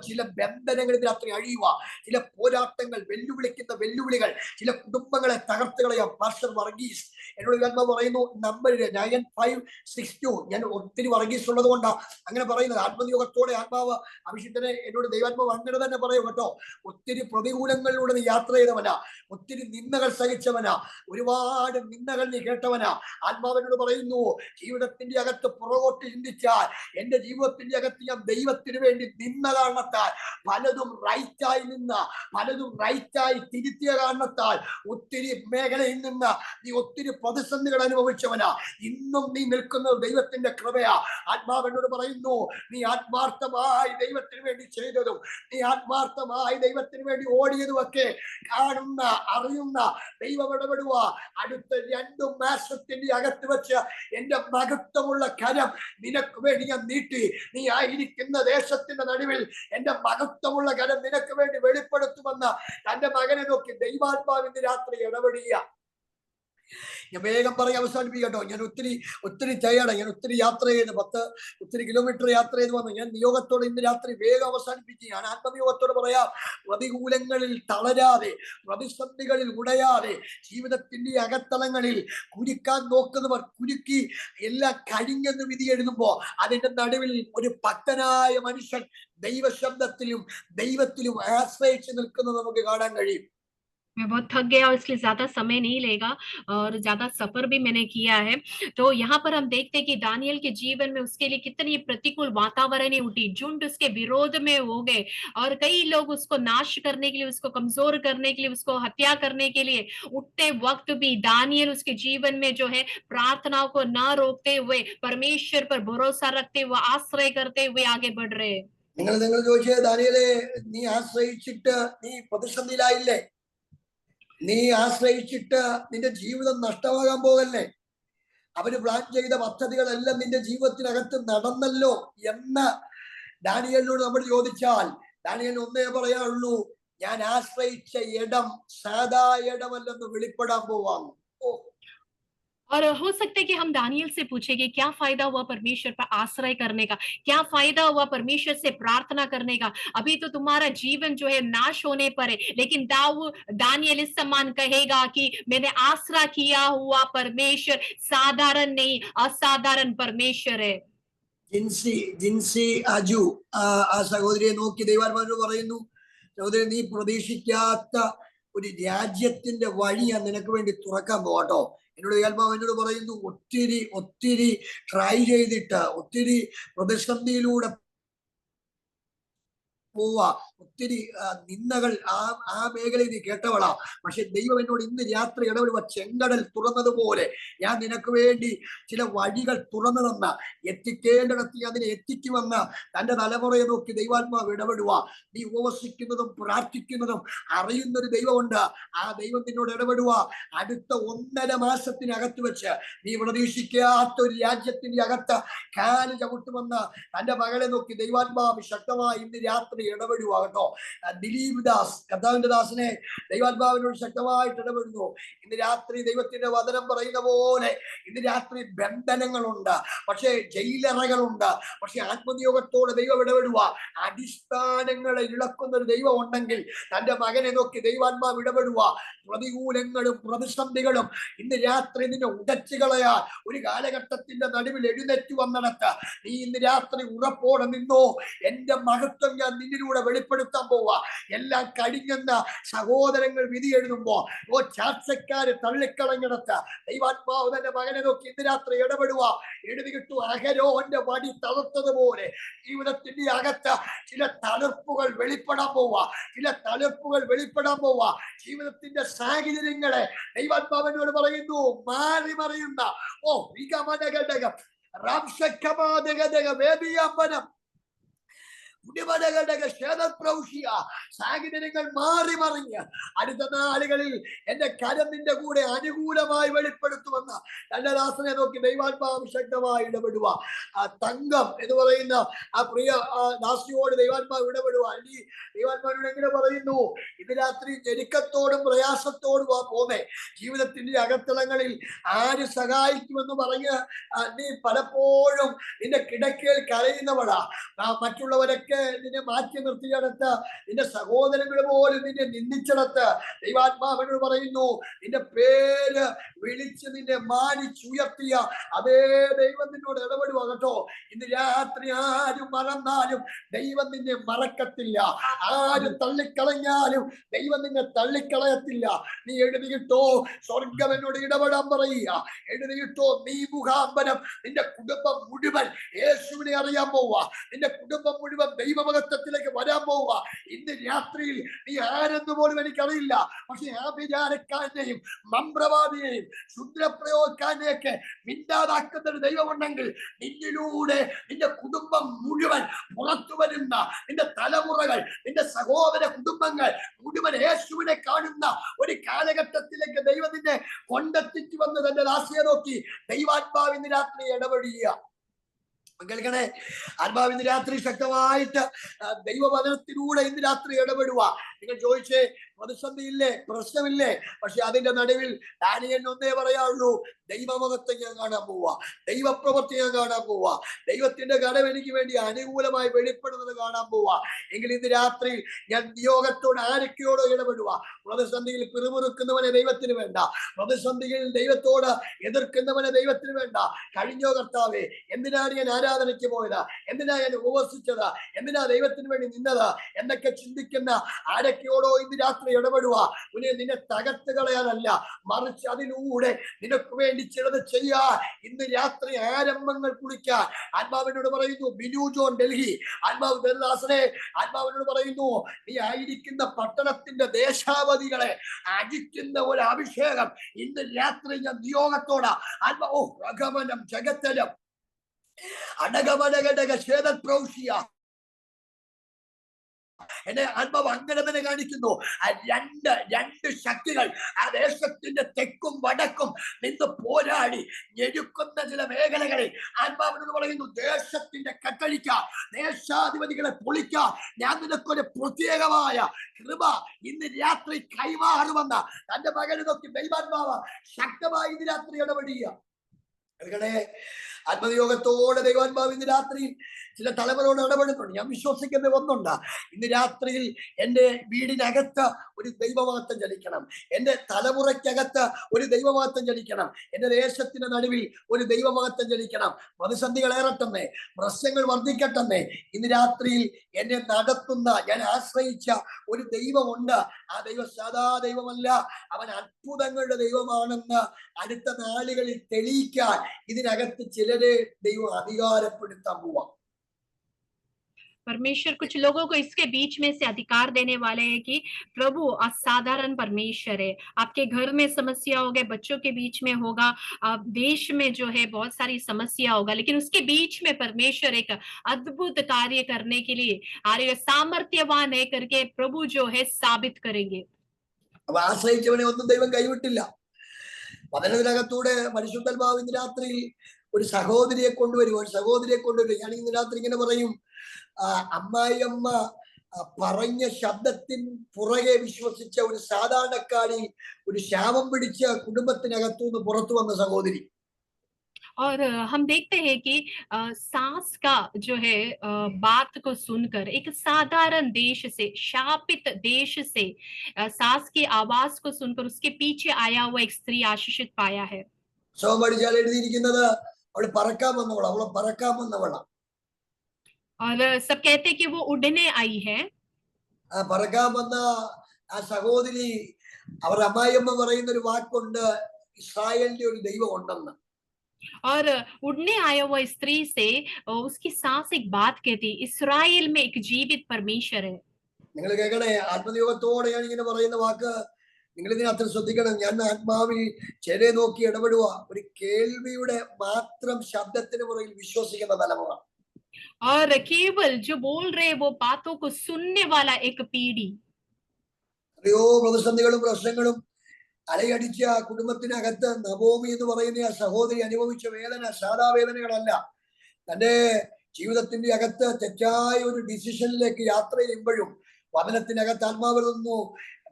ചില ബന്ധനങ്ങൾ ഇന്ന് രാത്രി അഴിയുക, ചില പോരാട്ടങ്ങൾ, വെല്ലുവിളിക്കുന്ന വെല്ലുവിളികൾ, ചില കുടുംബങ്ങളെ തകർത്ത് കളയാം. പാസ്റ്റർ വർഗീസ് എന്നോട് ആത്മാവ് പറയുന്നു, നമ്പർ 9562. ഞാൻ ഒത്തിരി വർഗീസ് ഉള്ളത് കൊണ്ടാണ് അങ്ങനെ പറയുന്നത്. ആത്മനിയോഗത്തോടെ ആത്മാവ് അഭിഷിക്തനെ എന്നോട് ദൈവാത്മാവ് അങ്ങനെ തന്നെ പറയും കേട്ടോ. ഒത്തിരി പ്രതികൂലങ്ങളിലൂടെ നീ യാത്ര ചെയ്തവനാ, ഒത്തിരി നിന്ദകൾ സഹിച്ചവനാ, ഒരുപാട് നിന്ദകൾ നീ കേട്ടവനാ. ആത്മാവിനോട് പറയുന്നു, ജീവിതത്തിന്റെ അകത്ത് പുറകോട്ട് ചിന്തിച്ചാൽ, എന്റെ ജീവിതത്തിന്റെ അകത്ത് ഞാൻ ദൈവത്തിന് വേണ്ടി നിന്ന കാരണത്താൽ, പലതും റൈറ്റായി നിന്ന, പലതും റൈറ്റായി തിരുത്തിയ കാരണത്താൽ ഒത്തിരി മേഖലയിൽ നിന്ന് നീ ഒത്തിരി പ്രതിസന്ധികൾ അനുഭവിച്ചവനാ. ഇന്നും നീ നിൽക്കുന്നത് ദൈവത്തിന്റെ കൃപയാ. ആത്മാവെന്നോട് പറയുന്നു, നീ ആത്മാർത്ഥമായി ദൈവത്തിന് വേണ്ടി ചെയ്തതും, നീ ആത്മാർത്ഥമായി ദൈവത്തിന് വേണ്ടി ഓടിയതുമൊക്കെ കാണുന്ന, അറിയുന്ന ദൈവം ഇടപെടുക. അടുത്ത 2 മാസത്തിന്റെ അകത്ത് വെച്ച് എന്റെ മഹത്വമുള്ള കരം നിനക്ക് വേണ്ടി ഞാൻ നീട്ടി. നീ ആയിരിക്കുന്ന ദേശത്തിന്റെ നടുവിൽ എന്റെ മഹത്വമുള്ള കരം നിനക്ക് വേണ്ടി വെളിപ്പെടുത്തുമെന്ന് തന്റെ മകനെ നോക്കി ദൈവാത്മാവ് ഇന്ന് രാത്രി ഇടപെടുക. ഞാൻ വേഗം പറഞ്ഞ് അവസാനിപ്പിക്കട്ടോ. ഞാൻ ഒത്തിരി ടയേർഡാണ്. ഞാൻ ഒത്തിരി യാത്ര ചെയ്ത് ഒത്തിരി കിലോമീറ്റർ യാത്ര ചെയ്ത് വന്നു. ഞാൻ നിയോഗത്തോടെ ഇന്ന് രാത്രി വേഗം അവസാനിപ്പിക്കുകയാണ്. ആത്മനിയോഗത്തോട് പറയാം, പ്രതികൂലങ്ങളിൽ തളരാതെ, പ്രതിസന്ധികളിൽ ഉടയാതെ, ജീവിതത്തിന്റെ അകത്തളങ്ങളിൽ കുരുക്കാൻ നോക്കുന്നവർ കുരുക്കി എല്ലാം കഴിഞ്ഞെന്ന് വിധി എഴുതുമ്പോ അതിന്റെ നടുവിൽ ഒരു ഭക്തനായ മനുഷ്യൻ ദൈവശബ്ദത്തിലും ദൈവത്തിലും ആശ്രയിച്ച് നിൽക്കുന്നത് നമുക്ക് കാണാൻ കഴിയും. मैं बहुत थक गया और इसलिए ज्यादा समय नहीं लेगा और ज्यादा सफर भी मैंने किया है। तो यहाँ पर हम देखते हैं कि दानियल के जीवन में उसके लिए कितनी प्रतिकूल वातावरण उठी, झुंड उसके विरोध में हो गए और कई लोग उसको नाश करने के लिए, उसको कमजोर करने के लिए, उसको हत्या करने के लिए उठते वक्त भी दानियल उसके जीवन में जो है प्रार्थनाओं को न रोकते हुए, परमेश्वर पर भरोसा रखते हुए, आश्रय करते हुए आगे बढ़ रहे। നിങ്ങൾ ചോദിച്ചേ, ദാനിയേലേ നീ ആശ്രയിച്ചിട്ട് നീ പ്രതിസന്ധിയിലായില്ലേ? നീ ആശ്രയിച്ചിട്ട് നിന്റെ ജീവിതം നഷ്ടമാകാൻ പോകല്ലേ? അവര് പ്ലാൻ ചെയ്ത പദ്ധതികളെല്ലാം നിന്റെ ജീവിതത്തിനകത്ത് നടന്നല്ലോ എന്ന് ദാനിയേലിനോട് നമ്മൾ ചോദിച്ചാൽ, ദാനിയേൽ ഒന്നേ പറയാനുള്ളൂ, ഞാൻ ആശ്രയിച്ച ഇടം സാധാ ഇടമല്ലെന്ന് വെളിപ്പെടാൻ പോവാണ്. और हो सकता है कि हम दानियल से पूछे कि क्या फायदा हुआ परमेश्वर पर आश्रय करने का, क्या फायदा हुआ परमेश्वर से प्रार्थना करने का, अभी तो तुम्हारा जीवन जो है नाश होने पर है। लेकिन दानियल इस समान कहेगा कि मैंने आश्रय किया हुआ परमेश्वर साधारण नहीं, असाधारण परमेश्वर है। ജിൻസി അജു ആ സഹോദരിയെ നോക്കി ദൈവാത്മാവിനോട് പറയുന്നു, സഹോദരി നീ പ്രതീക്ഷിക്കാത്ത ഒരു രാജ്യത്തിന്റെ വഴി ഞാൻ നിനക്ക് വേണ്ടി തുറക്കാൻ പോകട്ടോ. എന്നോട് ദൈവാത്മാവ് എന്നോട് പറയുന്നു, ഒത്തിരി ട്രൈ ചെയ്തിട്ട്, ഒത്തിരി പ്രതിസന്ധിയിലൂടെ പോവാ, ഒത്തിരി നിന്ദകൾ ആ മേഖലയിൽ നീ കേട്ടവളാ. പക്ഷെ ദൈവം എന്നോട് ഇന്ന് രാത്രി ഇടപെടുക, ചെങ്കടൽ തുറന്നതുപോലെ ഞാൻ നിനക്ക് വേണ്ടി ചില വഴികൾ തുറന്നു തന്ന, എത്തിക്കേണ്ടിടത്ത് ഞാൻ അതിനെ എത്തിക്കുമെന്ന് തന്റെ തലമുറയെ നോക്കി ദൈവാത്മാവ് ഇടപെടുക. നീ ഉപവസിക്കുന്നതും പ്രാർത്ഥിക്കുന്നതും അറിയുന്നൊരു ദൈവമുണ്ട്. ആ ദൈവം നിന്നോട് ഇടപെടുക. അടുത്ത 1.5 മാസത്തിനകത്ത് വെച്ച് നീ പ്രതീക്ഷിക്കാത്ത ഒരു രാജ്യത്തിന്റെ അകത്ത് കാല് ചവിട്ടുമെന്ന് തന്റെ മകളെ നോക്കി ദൈവാത്മാവ് ശക്തമായി ഇന്ന് രാത്രി ഇടപെടുക കേട്ടോ. ദിലീപ് ദാസ്, കർത്താവിന്റെ ദാസനെ ദൈവാത്മാവിനോട് ശക്തമായിട്ട് ഇടപെടുന്നു. ഇന്ന് രാത്രി ദൈവത്തിന്റെ വചനം പറയുന്ന പോലെ ഇന്ന് രാത്രി ബന്ധനങ്ങളുണ്ട്, പക്ഷേ ജയിലറകളുണ്ട്. പക്ഷെ ആത്മനിയോഗത്തോടെ ദൈവം ഇടപെടുക. അടിസ്ഥാനങ്ങളെ ഇളക്കുന്ന ഒരു ദൈവം ഉണ്ടെങ്കിൽ തന്റെ മകനെ നോക്കി ദൈവാത്മാവ് ഇടപെടുക. പ്രതികൂലങ്ങളും പ്രതിസന്ധികളും ഇന്ന് രാത്രി നിന്നെ ഉടച്ചു കളയാൻ ഒരു കാലഘട്ടത്തിന്റെ നടുവിൽ എഴുന്നേറ്റ് വന്നിടത്ത് നീ ഇന്ന് രാത്രി ഉറപ്പോടെ നിന്നോ. എന്റെ മഹത്വം ഞാൻ നിന്നിലൂടെ വെളിപ്പെടുത്താൻ പോവാ. എല്ലാം കഴിഞ്ഞെന്ന് സഹോദരങ്ങൾ വിധി എഴുതുമ്പോ ചാർച്ചക്കാര് തള്ളിക്കളഞ്ഞിടത്ത് ദൈവാത്മാവ് തന്റെ മകനെ നോക്കി ഇന്ന് രാത്രി ഇടപെടുക. എഴുതി കിട്ടു, അഹരോന്റെ വടി തളർത്തതുപോലെ ജീവിതത്തിന്റെ അകത്ത് ചില തളിർപ്പുകൾ വെളിപ്പെടാൻ പോവാ. ജീവിതത്തിന്റെ സാഹചര്യങ്ങളെ ദൈവാത്മാവിനോട് പറയുന്നു മാറി മറിയുന്ന വേദിയാമ്പനം സാഹചര്യങ്ങൾ മാറി മറിഞ്ഞ് അടുത്ത നാളുകളിൽ എന്റെ കരം നിന്റെ കൂടെ അനുകൂലമായി വെളിപ്പെടുത്തുമെന്ന് തന്റെ ദാസനെ നോക്കി ദൈവാത്മാവ് ശക്തമായി ഇടപെടുക. തങ്കം എന്ന് പറയുന്ന ആ പ്രിയ ദാസിയോട് ദൈവാത്മാവ് ഇടപെടുക. ഈ ദൈവാത്മാവിനോട് എങ്ങനെ പറയുന്നു, ഇത് രാത്രി ഞെരുക്കത്തോടും പ്രയാസത്തോടും പോന്നേ. ജീവിതത്തിന്റെ അകത്തളങ്ങളിൽ ആര് സഹായിക്കുമെന്ന് പറഞ്ഞ് നീ പലപ്പോഴും നിന്റെ കിടക്കയിൽ കരയുന്നവളാ. മറ്റുള്ളവരൊക്കെ നിനക്ക് നിന്നെ മാറ്റി നിർത്തിയിടത്ത്, നിന്റെ സഹോദരങ്ങൾ പോലും നിന്നെ നിന്ദിച്ചിടത്ത് ദൈവാത്മാവിനോട് പറയുന്നു, നിന്റെ പേര് വിളിച്ച് നിന്നെ മാനിച്ചുയർത്തിയ അതേ ദൈവം നിന്നോട് ഇടപെടുക കേട്ടോ. ഇന്ന് രാത്രി ആരും മറന്നാലും ദൈവം നിന്നെ മറക്കത്തില്ല. ആരും തള്ളിക്കളഞ്ഞാലും ദൈവം നിന്നെ തള്ളിക്കളയത്തില്ല. നീ എഴുതിയിട്ടോ, സ്വർഗം എന്നോട് ഇടപെടാൻ പറയുക. എഴുതിയിട്ടോ, നീ മുഖാന്തരം നിന്റെ കുടുംബം മുഴുവൻ യേശുവിനെ അറിയാൻ പോവുക. നിന്റെ കുടുംബം മുഴുവൻ ദൈവമഹത്വത്തിലേക്ക് വരാൻ പോവുക. ഇന്ന് രാത്രിയിൽ നീ ആരെന്ന് പോലും എനിക്കറിയില്ല, പക്ഷെ ആ വിചാരക്കാരനെയും മന്ത്രവാദിയെയും ശുദ്രപ്രയോഗക്കാരനെയൊക്കെ മിണ്ടാതാക്കുന്ന ഒരു ദൈവമുണ്ടെങ്കിൽ നിന്നിലൂടെ നിന്റെ കുടുംബം മുഴുവൻ പുറത്തു വരുന്ന നിന്റെ തലമുറകൾ, നിന്റെ സഹോദര കുടുംബങ്ങൾ മുഴുവൻ യേശുവിനെ കാണുന്ന ഒരു കാലഘട്ടത്തിലേക്ക് ദൈവം നിന്നെ കൊണ്ടെത്തിച്ചു വന്ന് തന്റെ ദാസിയെ നോക്കി ദൈവാത്മാവ് ഇന്ന് രാത്രി ഇടപെടുക. കേൾക്കണേ, ആത്മാവ് ഇന്ന് രാത്രി ശക്തമായിട്ട് ദൈവവചനത്തിലൂടെ ഇന്ന് രാത്രി ഇടപെടുക. നിങ്ങൾ ചോദിച്ചേ, പ്രതിസന്ധിയില്ലേ, പ്രശ്നമില്ലേ? പക്ഷെ അതിന്റെ നടുവിൽ ദാനിയേലിന് ഒന്നേ പറയാനുള്ളൂ, ദൈവമഹത്വം ഞാൻ കാണാൻ പോവുക, ദൈവപ്രവൃത്തി ഞാൻ കാണാൻ പോവുക, ദൈവത്തിന്റെ കടം എനിക്ക് വേണ്ടി അനുകൂലമായി വെളിപ്പെടുന്നത് കാണാൻ പോവുക. എങ്കിൽ ഇന്ന് രാത്രി ഞാൻ നിയോഗത്തോട് ആരൊക്കെയോടോ ഇടപെടുക. പ്രതിസന്ധിയിൽ പിറുമുറുക്കുന്നവനെ ദൈവത്തിന് വേണ്ട, പ്രതിസന്ധിയിൽ ദൈവത്തോട് എതിർക്കുന്നവനെ ദൈവത്തിന് വേണ്ട. കഴിഞ്ഞോ കർത്താവേ, എന്തിനാണ് ഞാൻ ആരാധനയ്ക്ക് പോയത്, എന്തിനാ ഞാൻ ഉപവസിച്ചത്, എന്തിനാ ദൈവത്തിന് വേണ്ടി നിന്നത് എന്നൊക്കെ ചിന്തിക്കുന്ന ആരൊക്കെയോടോ ഇന്ന് രാത്രി ഇടപെടുക. നിന്നെ തകർത്ത് കളയാനല്ല, മറിച്ച് അതിലൂടെ നിനക്ക് വേണ്ടി ചിലത് ചെയ്യാൻ ഇന്ന് രാത്രി ആരംഭങ്ങൾ കുറിക്കാൻ ആത്മാവിനോട് പറയുന്നു. ബിനു ജോൺ, ഡൽഹി. ആത്മാവ് ദേവദാസനെ, ആത്മാവിനോട് പറയുന്നു, നീ ആയിരിക്കുന്ന പട്ടണത്തിന്റെ ദേശാവധികളെ അജിക്കുന്ന ഒരു അഭിഷേകം ഇന്ന് രാത്രി ഞാൻ നിയോഗത്തോടെ അഗമനം ജഗത്തരം അടകമടകടക ക്ഷേത്രപ്രൗഷ്യ എന്നെ ആത്മാവ് അങ്ങനെ തന്നെ കാണിക്കുന്നു. രണ്ട് ശക്തികൾ ആ ദേശത്തിന്റെ തെക്കും വടക്കും നിന്ന് പോരാടി ഞെരുക്കുന്ന ചില മേഖലകളിൽ ആത്മാവിനോട് പറയുന്നു, ദേശത്തിന്റെ കട്ടഴിക്ക, ദേശാധിപതികളെ പൊളിക്ക, ഞാൻ നിനക്കൊരു പ്രത്യേകമായ കൃപ ഇന്ന് രാത്രി കൈമാറുമെന്ന തന്റെ മകനെ നോക്കി ദൈവാത്മാവ് ശക്തമായി ഇന്ന് രാത്രി ഇടപെടുക. ആത്മനിയോഗത്തോടെ ദൈവാത്മാവ് ഇന്ന് രാത്രിയിൽ ചില തലമുറയോട് ഇടപെടുന്നുണ്ട്. ഞാൻ വിശ്വസിക്കുന്ന ഒന്നുണ്ട്, ഇന്ന് രാത്രിയിൽ എൻ്റെ വീടിനകത്ത് ഒരു ദൈവമഹത്വം ചലിക്കണം, എൻ്റെ തലമുറയ്ക്കകത്ത് ഒരു ദൈവമഹത്വം ചലിക്കണം, എൻ്റെ ദേശത്തിന്റെ നടുവിൽ ഒരു ദൈവമഹത്വം ചലിക്കണം. പ്രതിസന്ധികൾ ഏറട്ടെന്നേ, പ്രശ്നങ്ങൾ വർദ്ധിക്കട്ടെന്നേ, ഇന്ന് രാത്രിയിൽ എന്നെ നടത്തുന്ന, ഞാൻ ആശ്രയിച്ച ഒരു ദൈവമുണ്ട്. ആ ദൈവം സാധാ ദൈവമല്ല, അവൻ അത്ഭുതങ്ങളുടെ ദൈവമാണെന്ന് അടുത്ത നാളുകളിൽ തെളിയിക്കാൻ ഇതിനകത്ത് ചിലരെ ദൈവം അധികാരപ്പെടുത്താൻ പോവാം. परमेश्वर कुछ लोगों को इसके बीच में से अधिकार देने वाले हैं कि प्रभु असाधारण परमेश्वर है। आपके घर में समस्या होगा, बच्चों के बीच में होगा, देश में जो है बहुत सारी समस्या होगा, लेकिन उसके बीच में परमेश्वर एक अद्भुत कार्य करने के लिए सामर्थ्यवान है करके प्रभु जो है साबित करेंगे। अब ആശ്രയിച്ചവനെ ഒന്നും ദൈവം കൈവിട്ടില്ല. വചനത്തിനകത്തൂടെ പരിശുദ്ധാത്മാവ് ഇന്ന് രാത്രി ഒരു സഹോദരിയെ കൊണ്ടുവരും. ഞാൻ ഇന്ന് രാത്രി ഇങ്ങനെ പറയും, അമ്മായിയമ്മ പറഞ്ഞ ശബ്ദത്തിന് പുറകെ വിശ്വസിച്ച ഒരു സാധാരണക്കാരി, ഒരു ശാപം പിടിച്ച കുടുംബത്തിനകത്തുനിന്ന് പുറത്തു വന്ന സഹോദരി. और हम देखते हैं कि सास का जो है बात को सुनकर एक साधारण देश से, शापित देश से सास की आवाज को सुनकर उसके पीछे आया हुआ एक स्त्री आशीषित पाया है. പഠിച്ചാൽ എഴുതിയിരിക്കുന്നത് അവൾ പറക്കാൻ വന്നവളാ. और सब कहते हैं कि वो उड़ने आई है. പറക്കാൻ വന്ന ആ സഹോദരി, അവർ അമ്മായിയമ്മ പറയുന്ന ഒരു വാക്കുണ്ട്, ഇസ്രായേലിന്റെ ഒരു ദൈവം ഉണ്ടെന്ന്. और उड़ने आया हुआ स्त्री से उसकी सास एक बात कहती, इस्राएल में एक जीवित परमेश्वर है. നിങ്ങൾ കേൾക്കണേ, ആത്മനിയോഗത്തോടെ ഞാൻ ഇങ്ങനെ പറയുന്ന വാക്ക് നിങ്ങൾ ഇതിന് അത്ര ശ്രദ്ധിക്കണം. ഞാൻ ആത്മാവിൽ ചെറിയ നോക്കി ഇടപെടുക. ഒരു കേൾവിയുടെ മാത്രം ശബ്ദത്തിന് പുറകിൽ വിശ്വസിക്കുന്ന തലമുറ. और केवल जो बोल रहे वो बातों को सुनने वाला एक पीढ़ी. എത്രയോ പ്രതിസന്ധികളും പ്രശ്നങ്ങളും അലയടിച്ച കുടുംബത്തിനകത്ത് നവോമി എന്ന് പറയുന്ന ആ സഹോദരി അനുഭവിച്ച വേദന സാധാ വേദനകളല്ല. തന്റെ ജീവിതത്തിന്റെ അകത്ത് തെറ്റായ ഒരു ഡിസിഷനിലേക്ക് യാത്ര ചെയ്യുമ്പോഴും വചനത്തിനകത്ത് ആത്മാവ് നിന്നു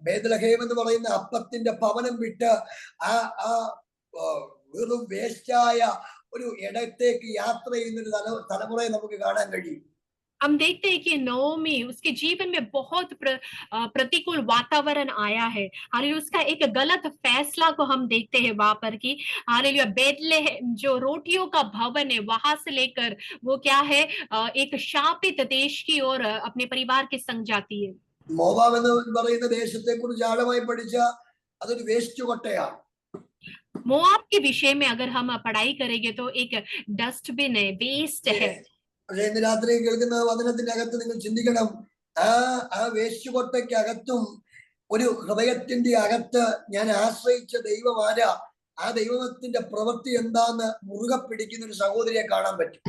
ബേത്ലഹേം എന്ന് പറയുന്ന അപ്പത്തിന്റെ ഭവനം വിട്ട് ആ വെറും വേസ്റ്റായ ഒരു ഇടത്തേക്ക് യാത്ര ചെയ്യുന്ന ഒരു തലമുറയെ നമുക്ക് കാണാൻ കഴിയും. हम देखते हैं कि नोमी उसके जीवन में बहुत प्रतिकूल वातावरण आया है। हालेलुया, उसका एक गलत फैसला को हम देखते हैं वहां पर कि हालेलुया बेथलेहम जो रोटियों का भवन है वहां से लेकर वो क्या है एक शापित देश की ओर अपने परिवार के संग जाती है। മോവാബ് എന്ന് പറയുന്ന ദേശത്തെ കുറിച്ച് ആഴമായി പഠിച്ച അതൊരു വേസ്റ്റ് കൊട്ടയാണ്. मोआब के विषय में अगर हम पढ़ाई करेंगे तो एक डस्टबिन है, वेस्ट है। പക്ഷെ ഇന്ന് രാത്രി കേൾക്കുന്ന വചനത്തിന്റെ അകത്ത് നിങ്ങൾ ചിന്തിക്കണം, ആ വേസ്റ്റ് കൊട്ടയ്ക്കകത്തും ഒരു ഹൃദയത്തിന്റെ അകത്ത് ഞാൻ ആശ്രയിച്ച ദൈവം ആരാ, ആ ദൈവത്തിന്റെ പ്രവൃത്തി എന്താന്ന് മുറുകെ പിടിക്കുന്ന ഒരു സഹോദരിയെ കാണാൻ പറ്റും.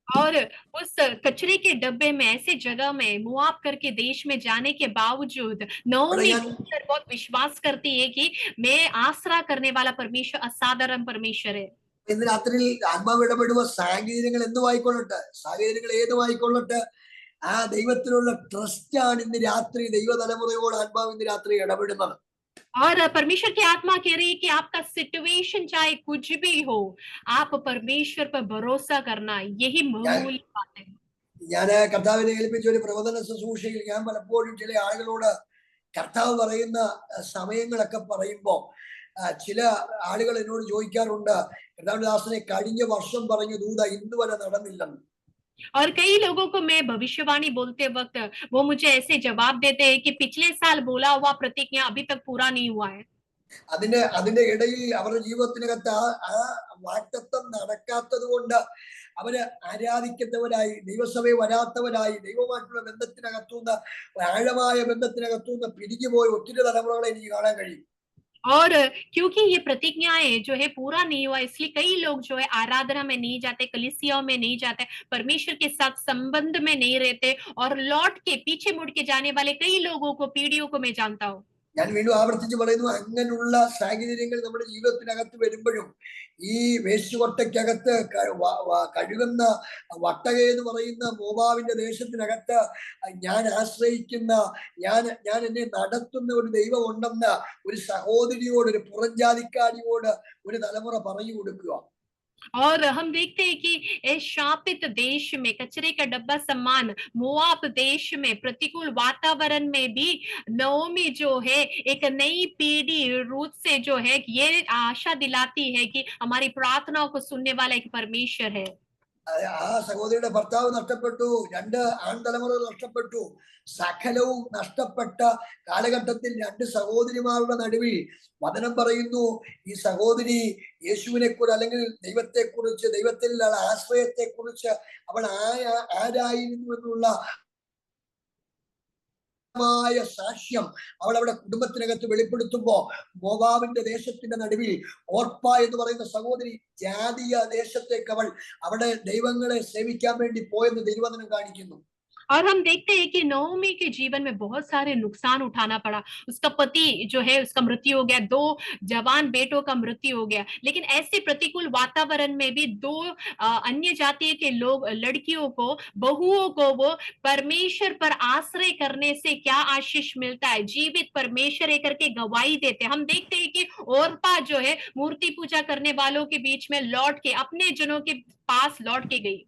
और उस कचरे के डब्बे में ऐसे जगह में मुआब करके देश में जाने के बावजूद नओमी बहुत विश्वास करती है कि मैं आसरा करने वाला परमेश्वर असाधारण परमेश्वर है। ഇന്ന് രാത്രിയിൽ ആത്മാവ് ഇടപെടുക, സാഹചര്യങ്ങൾ എന്തുമായിക്കൊള്ളട്ടെ, സാഹചര്യങ്ങൾ ഏതുമായിക്കൊള്ളട്ടെ, ആ ദൈവത്തിലുള്ള ട്രസ്റ്റ് ആണ് ഇന്ന് രാത്രി ദൈവതലമുറയോട് ആത്മാവ് ഇന്ന് രാത്രി ഇടപെടുന്നത്. और परमेश्वर की आत्मा कह रही है कि आपका सिचुएशन चाहे कुछ भी हो, आप परमेश्वर पर भरोसा करना, यही मूल बात है। ഞാൻ കർത്താവിനെ ഏൽപ്പിച്ച ഒരു പ്രവചന ശുശ്രൂഷയിൽ ഞാൻ പലപ്പോഴും ചില ആളുകളോട് കർത്താവ് പറയുന്ന സമയങ്ങളൊക്കെ പറയുമ്പോ ചില ആളുകൾ എന്നോട് ചോദിക്കാറുണ്ട്, കർത്താവിന്റെ ദാസനെ കഴിഞ്ഞ വർഷം പറഞ്ഞ ദൂത ഇന്ന് വരെ നടന്നില്ലെന്ന്. और कई लोगों को मैं भविष्यवाणी बोलते वक्त वो मुझे ऐसे जवाब देते हैं कि पिछले साल बोला हुआ प्रतिज्ञा अभी तक पूरा नहीं हुआ है। അതിന്റെ ഇടയിൽ അവരുടെ ജീവിതത്തിനകത്ത് ആ വാഗ്ദത്തം നടക്കാത്തത് കൊണ്ട് അവര് ആരാധിക്കുന്നവരായി, ദൈവസഭയിൽ വരാത്തവരായി, ദൈവമായിട്ടുള്ള ബന്ധത്തിനകത്തുനിന്ന്, ആഴമായ ബന്ധത്തിനകത്തുനിന്ന് പിരിഞ്ഞുപോയി ഒത്തിരി തലമുറകളെ എനിക്ക് കാണാൻ കഴിയും. और क्योंकि ये प्रतिज्ञाएं जो है पूरा नहीं हुआ, इसलिए कई लोग जो है आराधना में नहीं जाते, कलीसियाओं में नहीं जाते, परमेश्वर के साथ संबंध में नहीं रहते और लौट के पीछे मुड़ के जाने वाले कई लोगों को, पीढ़ियों को मैं जानता हूँ। ഞാൻ വീണ്ടും ആവർത്തിച്ച് പറയുന്നു, അങ്ങനെയുള്ള സാഹചര്യങ്ങൾ നമ്മുടെ ജീവിതത്തിനകത്ത് വരുമ്പോഴും ഈ വേസ്റ്റ് കൊട്ടയ്ക്കകത്ത് കഴുകുന്ന വട്ടക എന്ന് പറയുന്ന മോവാബിന്റെ ദേശത്തിനകത്ത് ഞാൻ ആശ്രയിക്കുന്ന, ഞാൻ എന്നെ നടത്തുന്ന ഒരു ദൈവം ഉണ്ടെന്ന് ഒരു സഹോദരിയോട്, ഒരു പുറംജാതിക്കാരിയോട് ഒരു തലമുറ പറഞ്ഞു കൊടുക്കുക. और हम देखते हैं कि इस शापित देश में कचरे का डब्बा समान मोआब देश में प्रतिकूल वातावरण में भी नओमी जो है एक नई पीढ़ी रूत से जो है ये आशा दिलाती है कि हमारी प्रार्थनाओं को सुनने वाला एक परमेश्वर है। ആ സഹോദരിയുടെ ഭർത്താവ് നഷ്ടപ്പെട്ടു, 2 ആൺതലമുറകൾ നഷ്ടപ്പെട്ടു, സകലവും നഷ്ടപ്പെട്ട കാലഘട്ടത്തിൽ 2 സഹോദരിമാരുടെ നടുവിൽ വചനം പറയുന്നു, ഈ സഹോദരി യേശുവിനെ കുറിച്ച് അല്ലെങ്കിൽ ദൈവത്തെ കുറിച്ച്, ദൈവത്തിലുള്ള ആശ്രയത്തെ കുറിച്ച് അവൾ ആരായിരുന്നു എന്നുള്ള സാക്ഷ്യം അവൾ അവിടെ കുടുംബത്തിനകത്ത് വെളിപ്പെടുത്തുമ്പോ മോവാബിന്റെ ദേശത്തിന്റെ നടുവിൽ ഓർപ്പ എന്ന് പറയുന്ന സഹോദരി ജാതീയ ദേശത്തേക്ക് അവൾ അവിടെ ദൈവങ്ങളെ സേവിക്കാൻ വേണ്ടി പോയെന്ന് തിരുവചനം കാണിക്കുന്നു. और हम देखते हैं कि नओमी के जीवन में बहुत सारे नुकसान उठाना पड़ा। उसका पति जो है उसका मृत्यु हो गया, 2 जवान बेटों का मृत्यु हो गया, लेकिन ऐसे प्रतिकूल वातावरण में भी 2 अन्य जाति के लोग, लड़कियों को, बहुओं को वो परमेश्वर पर आश्रय करने से क्या आशीष मिलता है, जीवित परमेश्वर एक करके गवाही देते। हम देखते हैं कि ओरपा जो है मूर्ति पूजा करने वालों के बीच में लौट के अपने जनों के पास लौट के गई।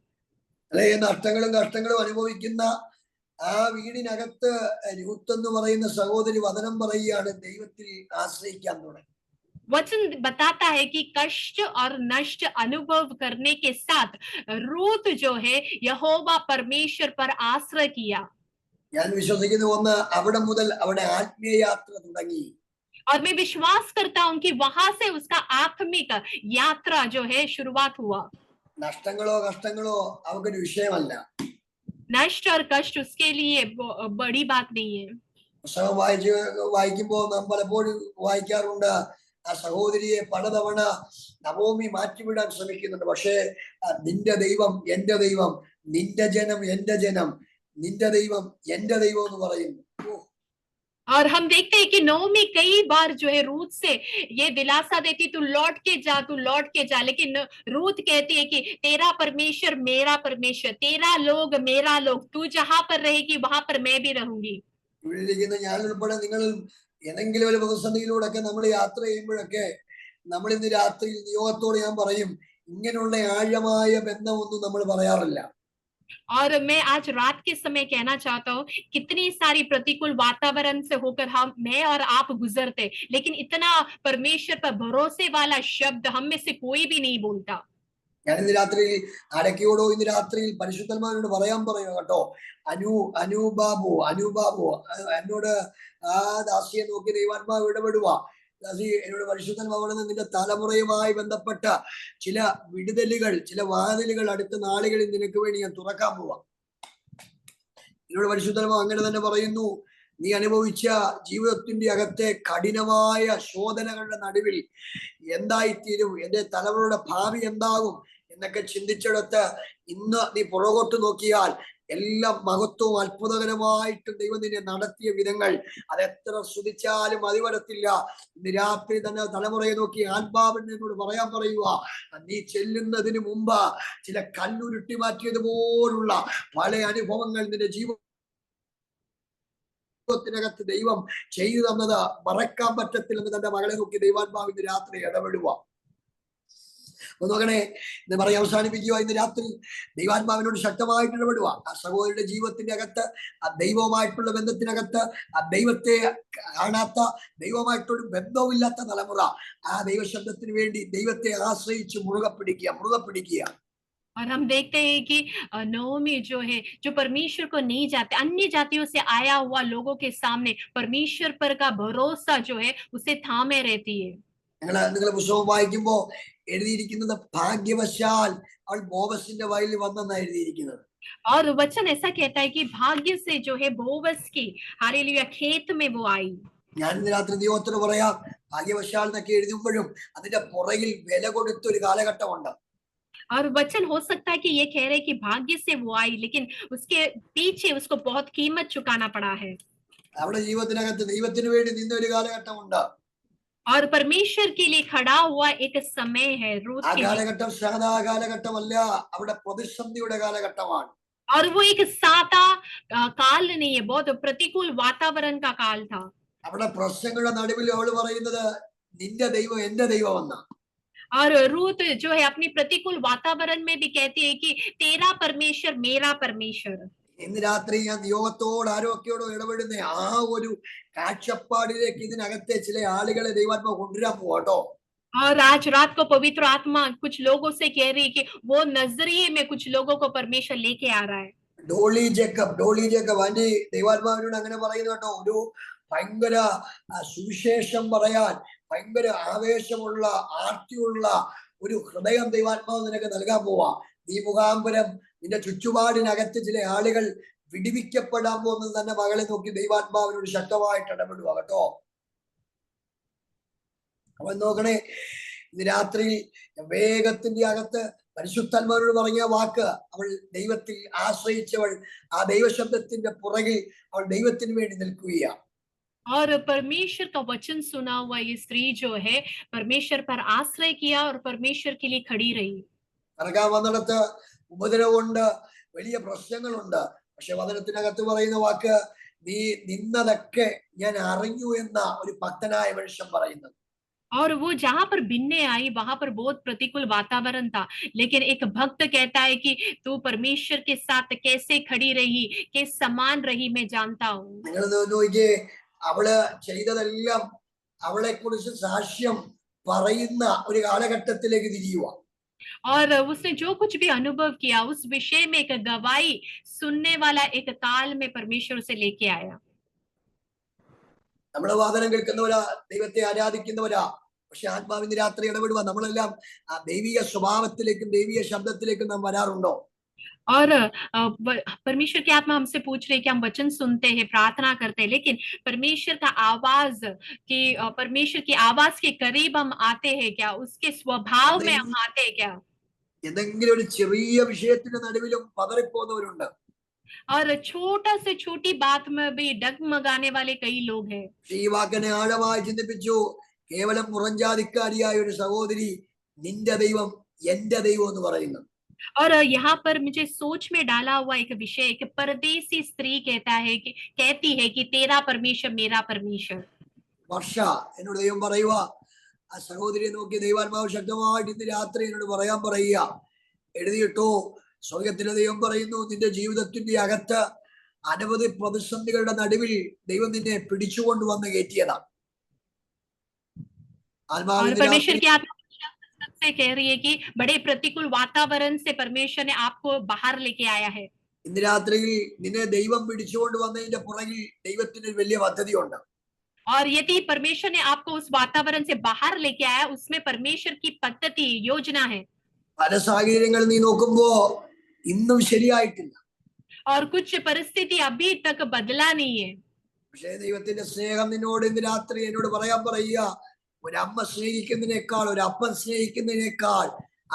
അല്ലെ, നഷ്ടങ്ങളും കഷ്ടങ്ങളും അനുഭവിക്കുന്ന ആ വീടിനകത്ത് രൂത്ത് എന്ന് പറയുന്ന സഹോദരി വചനം പറയുകയാണ്, ദൈവത്തിൽ ആശ്രയിക്കാൻ തുടങ്ങി. वचन बताता है कि कष्ट और नष्ट अनुभव करने के साथ रूत जो है यहोवा परमेश्वर पर आश्रय किया. ഞാൻ വിശ്വസിക്കുന്ന ഒന്ന്, അവിടെ മുതൽ അവിടെ ആത്മീയ യാത്ര തുടങ്ങി. और मैं विश्वास करता हूं कि वहां से उसका आत्मिक यात्रा जो है शुरुआत हुआ. നഷ്ടങ്ങളോ കഷ്ടങ്ങളോ അവക്കൊരു വിഷയമല്ല. नष्ट और कष्ट उसके लिए बड़ी बात नहीं है. പുസ്തകം വായിക്കുമ്പോൾ നാം പലപ്പോഴും വായിക്കാറുണ്ട്, ആ സഹോദരിയെ പലതവണ നവോമി മാറ്റിവിടാൻ ശ്രമിക്കുന്നുണ്ട്. പക്ഷേ നിന്റെ ദൈവം എന്റെ ദൈവം, നിന്റെ ജനം എന്റെ ജനം, നിന്റെ ദൈവം എന്റെ ദൈവം എന്ന് പറയുന്നു. और हम देखते हैं कि नओमी कई बार जो है रूत से ये दिलासा देती, तू लौट के जा, तू लौट के जा, लेकिन रूत कहती है कि तेरा परमेश्वर मेरा परमेश्वर, तेरा लोग मेरा लोग, तू जहां पर रहेगी वहां पर मैं भी रहूंगी. ഇവിടെയിരിക്കുന്ന ഞാൻ ഉൾപ്പെടെ നിങ്ങൾ ഏതെങ്കിലും ഒരു പ്രതിസന്ധിയിലൂടെയൊക്കെ നമ്മൾ യാത്ര ചെയ്യുമ്പോഴൊക്കെ നമ്മൾ ഇന്ന് രാത്രി നിയോഗത്തോട് ഞാൻ പറയും, ഇങ്ങനെയുള്ള ആഴമായ ബന്ധമൊന്നും നമ്മൾ പറയാറില്ല. और मैं आज रात के समय कहना चाहता हूँ, कितनी सारी प्रतिकूल वातावरण से होकर मैं और आप गुजरते, लेकिन इतना परमेश्वर पर भरोसे वाला शब्द हम में से कोई भी नहीं बोलता। ഞാൻ ഇന്ന് രാത്രിയിൽ അടയ്ക്കയോടോ ഇന്ന് രാത്രിയിൽ പരിശുദ്ധന്മാരോട് പറയാൻ പറയുക കേട്ടോ. അനുബാബു എന്നോട് ആ ദാസിയെ നോക്കി ദൈവാത്മാവ് ഇടപെടുക. ദാസി എന്നോട് പരിശുദ്ധന്മാവ് നിന്റെ തലമുറയുമായി ബന്ധപ്പെട്ട ചില വിടുതലുകൾ, ചില വാതിലുകൾ അടുത്ത നാളുകളിൽ നിനക്ക് വേണ്ടി ഞാൻ തുറക്കാൻ പോവാം. എന്നോട് പരിശുദ്ധന്മാവ് അങ്ങനെ തന്നെ പറയുന്നു. നീ അനുഭവിച്ച ജീവിതത്തിന്റെ അകത്തെ കഠിനമായ ശോധനകളുടെ നടുവിൽ എന്തായിത്തീരും, എന്റെ തലമുറയുടെ ഭാവി എന്താകും എന്നൊക്കെ ചിന്തിച്ചെടുത്ത് ഇന്ന് നീ പുറകോട്ട് നോക്കിയാൽ എല്ലാം മഹത്വവും അത്ഭുതകരമായിട്ടും ദൈവം നിന്നെ നടത്തിയ വിധങ്ങൾ അതെത്ര സ്തുതിച്ചാലും മതി വരത്തില്ല. ഇന്ന് രാത്രി തന്നെ തലമുറയെ നോക്കി ആത്മാവിനെ എന്നോട് പറയാൻ പറയുക, നീ ചെല്ലുന്നതിന് മുമ്പ് ചില കല്ലുരുട്ടി മാറ്റിയതുപോലുള്ള പല അനുഭവങ്ങൾ നിന്റെ ജീവിതത്തിനകത്ത് ദൈവം ചെയ്തു തന്നത് മറക്കാൻ പറ്റത്തില്ലെന്ന് തന്റെ മകളെ നോക്കി ദൈവാത്മാവിന്റെ രാത്രി ഇടപെടുക. നോക്കണേ, എന്ന് പറയാൻ അവസാനിപ്പിക്കുക. ഇന്ന് രാത്രി ദൈവാത്മാവിനോട് ശക്തമായിട്ട് ഇടപെടുക. ആ സഹോദരിയുടെ ജീവിതത്തിന്റെ അകത്ത്, ആ ദൈവവുമായിട്ടുള്ള ബന്ധത്തിനകത്ത്, ആ ദൈവത്തെ കാണാത്ത, ദൈവമായിട്ടൊരു ബന്ധവുമില്ലാത്ത തലമുറ ആ ദൈവശബ്ദത്തിന് വേണ്ടി ദൈവത്തെ ആശ്രയിച്ച് മുറുകെ പിടിക്കുക. और हम देखते हैं कि नोमी जो है, जो परमेश्वर को नहीं जाते, अन्य जातियों से आया हुआ लोगों के सामने परमेश्वर पर का भरोसा जो है उसे थामे रहती है। നിങ്ങൾ പുസ്തകം വായിക്കുമ്പോ എഴുതിയിരിക്കുന്നത് ഭാഗ്യവശാൽ അവൾ ബോവസിന്റെ വയലിൽ വന്നെന്നാണ് എഴുതിയിരിക്കുന്നത്. और वचन ऐसा कहता है कि भाग्य से जो है बोवस की हालेलुया खेत में वो आई. ഞാൻ ഇന്ന് രാത്രി ദൈവത്തോട് പറയാം, ഭാഗ്യവശാൽ എന്നൊക്കെ എഴുതുമ്പോഴും അതിന്റെ പുറകിൽ വില കൊടുത്തൊരു കാലഘട്ടമുണ്ട്. और वचन हो सकता है कि ये कह रहे कि भाग्य से वो आई, लेकिन उसके पीछे उसको बहुत कीमत चुकाना पड़ा है. അവളുടെ ജീവിതത്തിനകത്ത് ദൈവത്തിന് വേണ്ടി നിന്നൊരു കാലഘട്ടമുണ്ട്. और परमेश्वर के लिए खड़ा हुआ एक समय है. रूथ ആ के കാലഘട്ടം സാധാ കാലഘട്ടമല്ല, അവിടെ പ്രതിസന്ധിയുടെ കാലഘട്ടമാണ്. और वो एक सादा काल नहीं है, बहुत प्रतिकूल वातावरण का काल था. അവിടെ പ്രശ്നങ്ങളുടെ നടുവിൽ അവള് പറയുന്നത് നിന്റെ ദൈവം എന്റെ ദൈവം എന്നാ. और रूथ जो है अपनी प्रतिकूल वातावरण में भी कहती है कि तेरा परमेश्वर मेरा परमेश्वर. ഇന്ന് രാത്രി ഞാൻ ദൈവത്തോട് ആരോഗ്യോടോ ഇടപെടുന്ന ആ ഒരു കാഴ്ചപ്പാടിലേക്ക് ഇതിനകത്തെ ചില ആളുകളെ ദൈവാത്മാവ് കൊണ്ടുവരാൻ പോവാട്ടോ. और आज रात को पवित्र आत्मा कुछ लोगों से कह रही है कि वो नजरिए में कुछ लोगों को परमेश्वर लेके आ रहा है. ഡോളി ജേക്കബ് ആന്റി ദൈവാത്മാവിനോട് അങ്ങനെ പറയുന്നു കേട്ടോ. ഒരു ഭയങ്കര സുവിശേഷം പറയാൻ ഭയങ്കര ആവേശമുള്ള, ആർത്തിയുള്ള ഒരു ഹൃദയം ദൈവാത്മാവ് നിനക്ക് നൽകാൻ പോവാ. നീ മുഖാന്തരം നിന്റെ ചുറ്റുപാടിനകത്ത് ചില ആളുകൾ വിടിവിക്കപ്പെടാൻ പോകുന്നത് തന്നെ മകളെ നോക്കി ദൈവാത്മാവിനോട് ശക്തമായിട്ട് ഇടപെടുക കേട്ടോ. അവൻ നോക്കണേ, ഇന്ന് രാത്രി വേഗത്തിന്റെ അകത്ത് പരിശുദ്ധാത്മാവിനോട് പറഞ്ഞ വാക്ക്, അവൾ ദൈവത്തിൽ ആശ്രയിച്ചവൾ ആ ദൈവശബ്ദത്തിന്റെ പുറകിൽ അവൾ ദൈവത്തിന് വേണ്ടി നിൽക്കുകയാണ്. और परमेश्वर का वचन सुना हुआ ये स्त्री जो है परमेश्वर पर आश्रय किया और परमेश्वर के लिए खड़ी रही. നടക്കാൻ വന്നിടത്ത് ഉപദ്രവമുണ്ട്, വലിയ പ്രശ്നങ്ങളുണ്ട്. പക്ഷെ വചനത്തിനകത്ത് പറയുന്ന വാക്ക്, നീ നിന്നതൊക്കെ ഞാൻ അറിഞ്ഞു എന്ന ഒരു ഭക്തനായ മനുഷ്യൻ പറയുന്നത്. और वो जहां पर भिन्ने आई वहां पर बहुत प्रतिकूल वातावरण था, लेकिन एक भक्त कहता है कि तू परमेश्वर के साथ कैसे खड़ी रही, किस समान रही, मैं जानता हूँ. നിങ്ങൾ നോക്കിയേ, അവള് ചെയ്തതെല്ലാം അവളെ കുറിച്ച് സാക്ഷ്യം പറയുന്ന ഒരു കാലഘട്ടത്തിലേക്ക് തിരിയുക. और उसने जो कुछ भी अनुभव किया उस विषय में एक गवाही सुनने वाला एक काल में परमेश्वर उसे लेके आया. നമ്മള് വാദനം കേൾക്കുന്നവരാ, ദൈവത്തെ ആരാധിക്കുന്നവരാ, പക്ഷെ ആത്മാവിന്റെ രാത്രി ഇടപെടുക. നമ്മളെല്ലാം ആ ദൈവിക സ്വഭാവത്തിലേക്കും ദൈവിക ശബ്ദത്തിലേക്കും നാം വരാറുണ്ടോ? और परमेश्वर की आत्मा हमसे पूछ रही है कि हम वचन सुनते हैं, प्रार्थना करते हैं, लेकिन परमेश्वर का आवाज की परमेश्वर की आवाज के करीब हम आते हैं क्या, उसके स्वभाव में हम आते हैं क्या? എന്തെങ്കിലും ഒരു ചെറിയ വിഷയത്തിന്റെ നടുവിലും പതറിപ്പോകുന്നവരുണ്ട്. और छोटा से छोटी बात में भी डगमगाने वाले कई लोग हैं. ഈ വാക്കിനെ ആഴമായി ചിന്തിപ്പിച്ചു. കേവലം മുറഞ്ചാതിക്കാരിയായ ഒരു സഹോദരി നിന്റെ ദൈവം എന്റെ ദൈവം എന്ന് പറയുന്നു. और यहाँ पर मुझे सोच में डाला हुआ एक विषय, एक परदेसी स्त्री कहती है कि तेरा परमेश्वर मेरा परमेश्वर. വർഷ എന്നോട് ദൈവം പറയുക, ആ സഹോദരിയെ നോക്കി ദൈവാത്മാവ് ശക്തമായിട്ട് ഇന്ന് രാത്രി എന്നോട് പറയാൻ പറയുക, എഴുതിയിട്ടോ, സ്വർഗത്തിലെ ദൈവം പറയുന്നു, നിന്റെ ജീവിതത്തിന്റെ അകത്ത് അനവധി പ്രതിസന്ധികളുടെ നടുവിൽ ദൈവം നിന്നെ പിടിച്ചുകൊണ്ട് വന്ന് കയറ്റിയതാണ്. और ആത്മാവിന്റെ परमेश्वर രാത്രി की आत्मा से कह रही है कि बड़े प्रतिकूल वातावरण से परमेश्वर ने आपको बाहर लेके आया है। ഇന്ന് രാത്രിയിൽ നിന്നെ ദൈവം പിടിച്ചുകൊണ്ട് വന്നതിന്റെ പുറകിൽ ദൈവത്തിന് ഒരു വലിയ പദ്ധതിയുണ്ട്. और यदि परमेश्वर ने आपको उस वातावरण से बाहर लेके आया, उसमें परमेश्वर की पद्धति योजना है। പല സാഹചര്യങ്ങൾ നീ നോക്കുമ്പോ ഇന്നും ശരിയായിട്ടില്ല. और कुछ परिस्थिति अभी तक बदला नहीं है। പക്ഷേ ദൈവത്തിന്റെ സ്നേഹം നിന്നോട് ഇന്ന് രാത്രി എന്നോട് പറയുക, ഒരമ്മ സ്നേഹിക്കുന്നതിനേക്കാൾ, ഒരു അപ്പൻ സ്നേഹിക്കുന്നതിനേക്കാൾ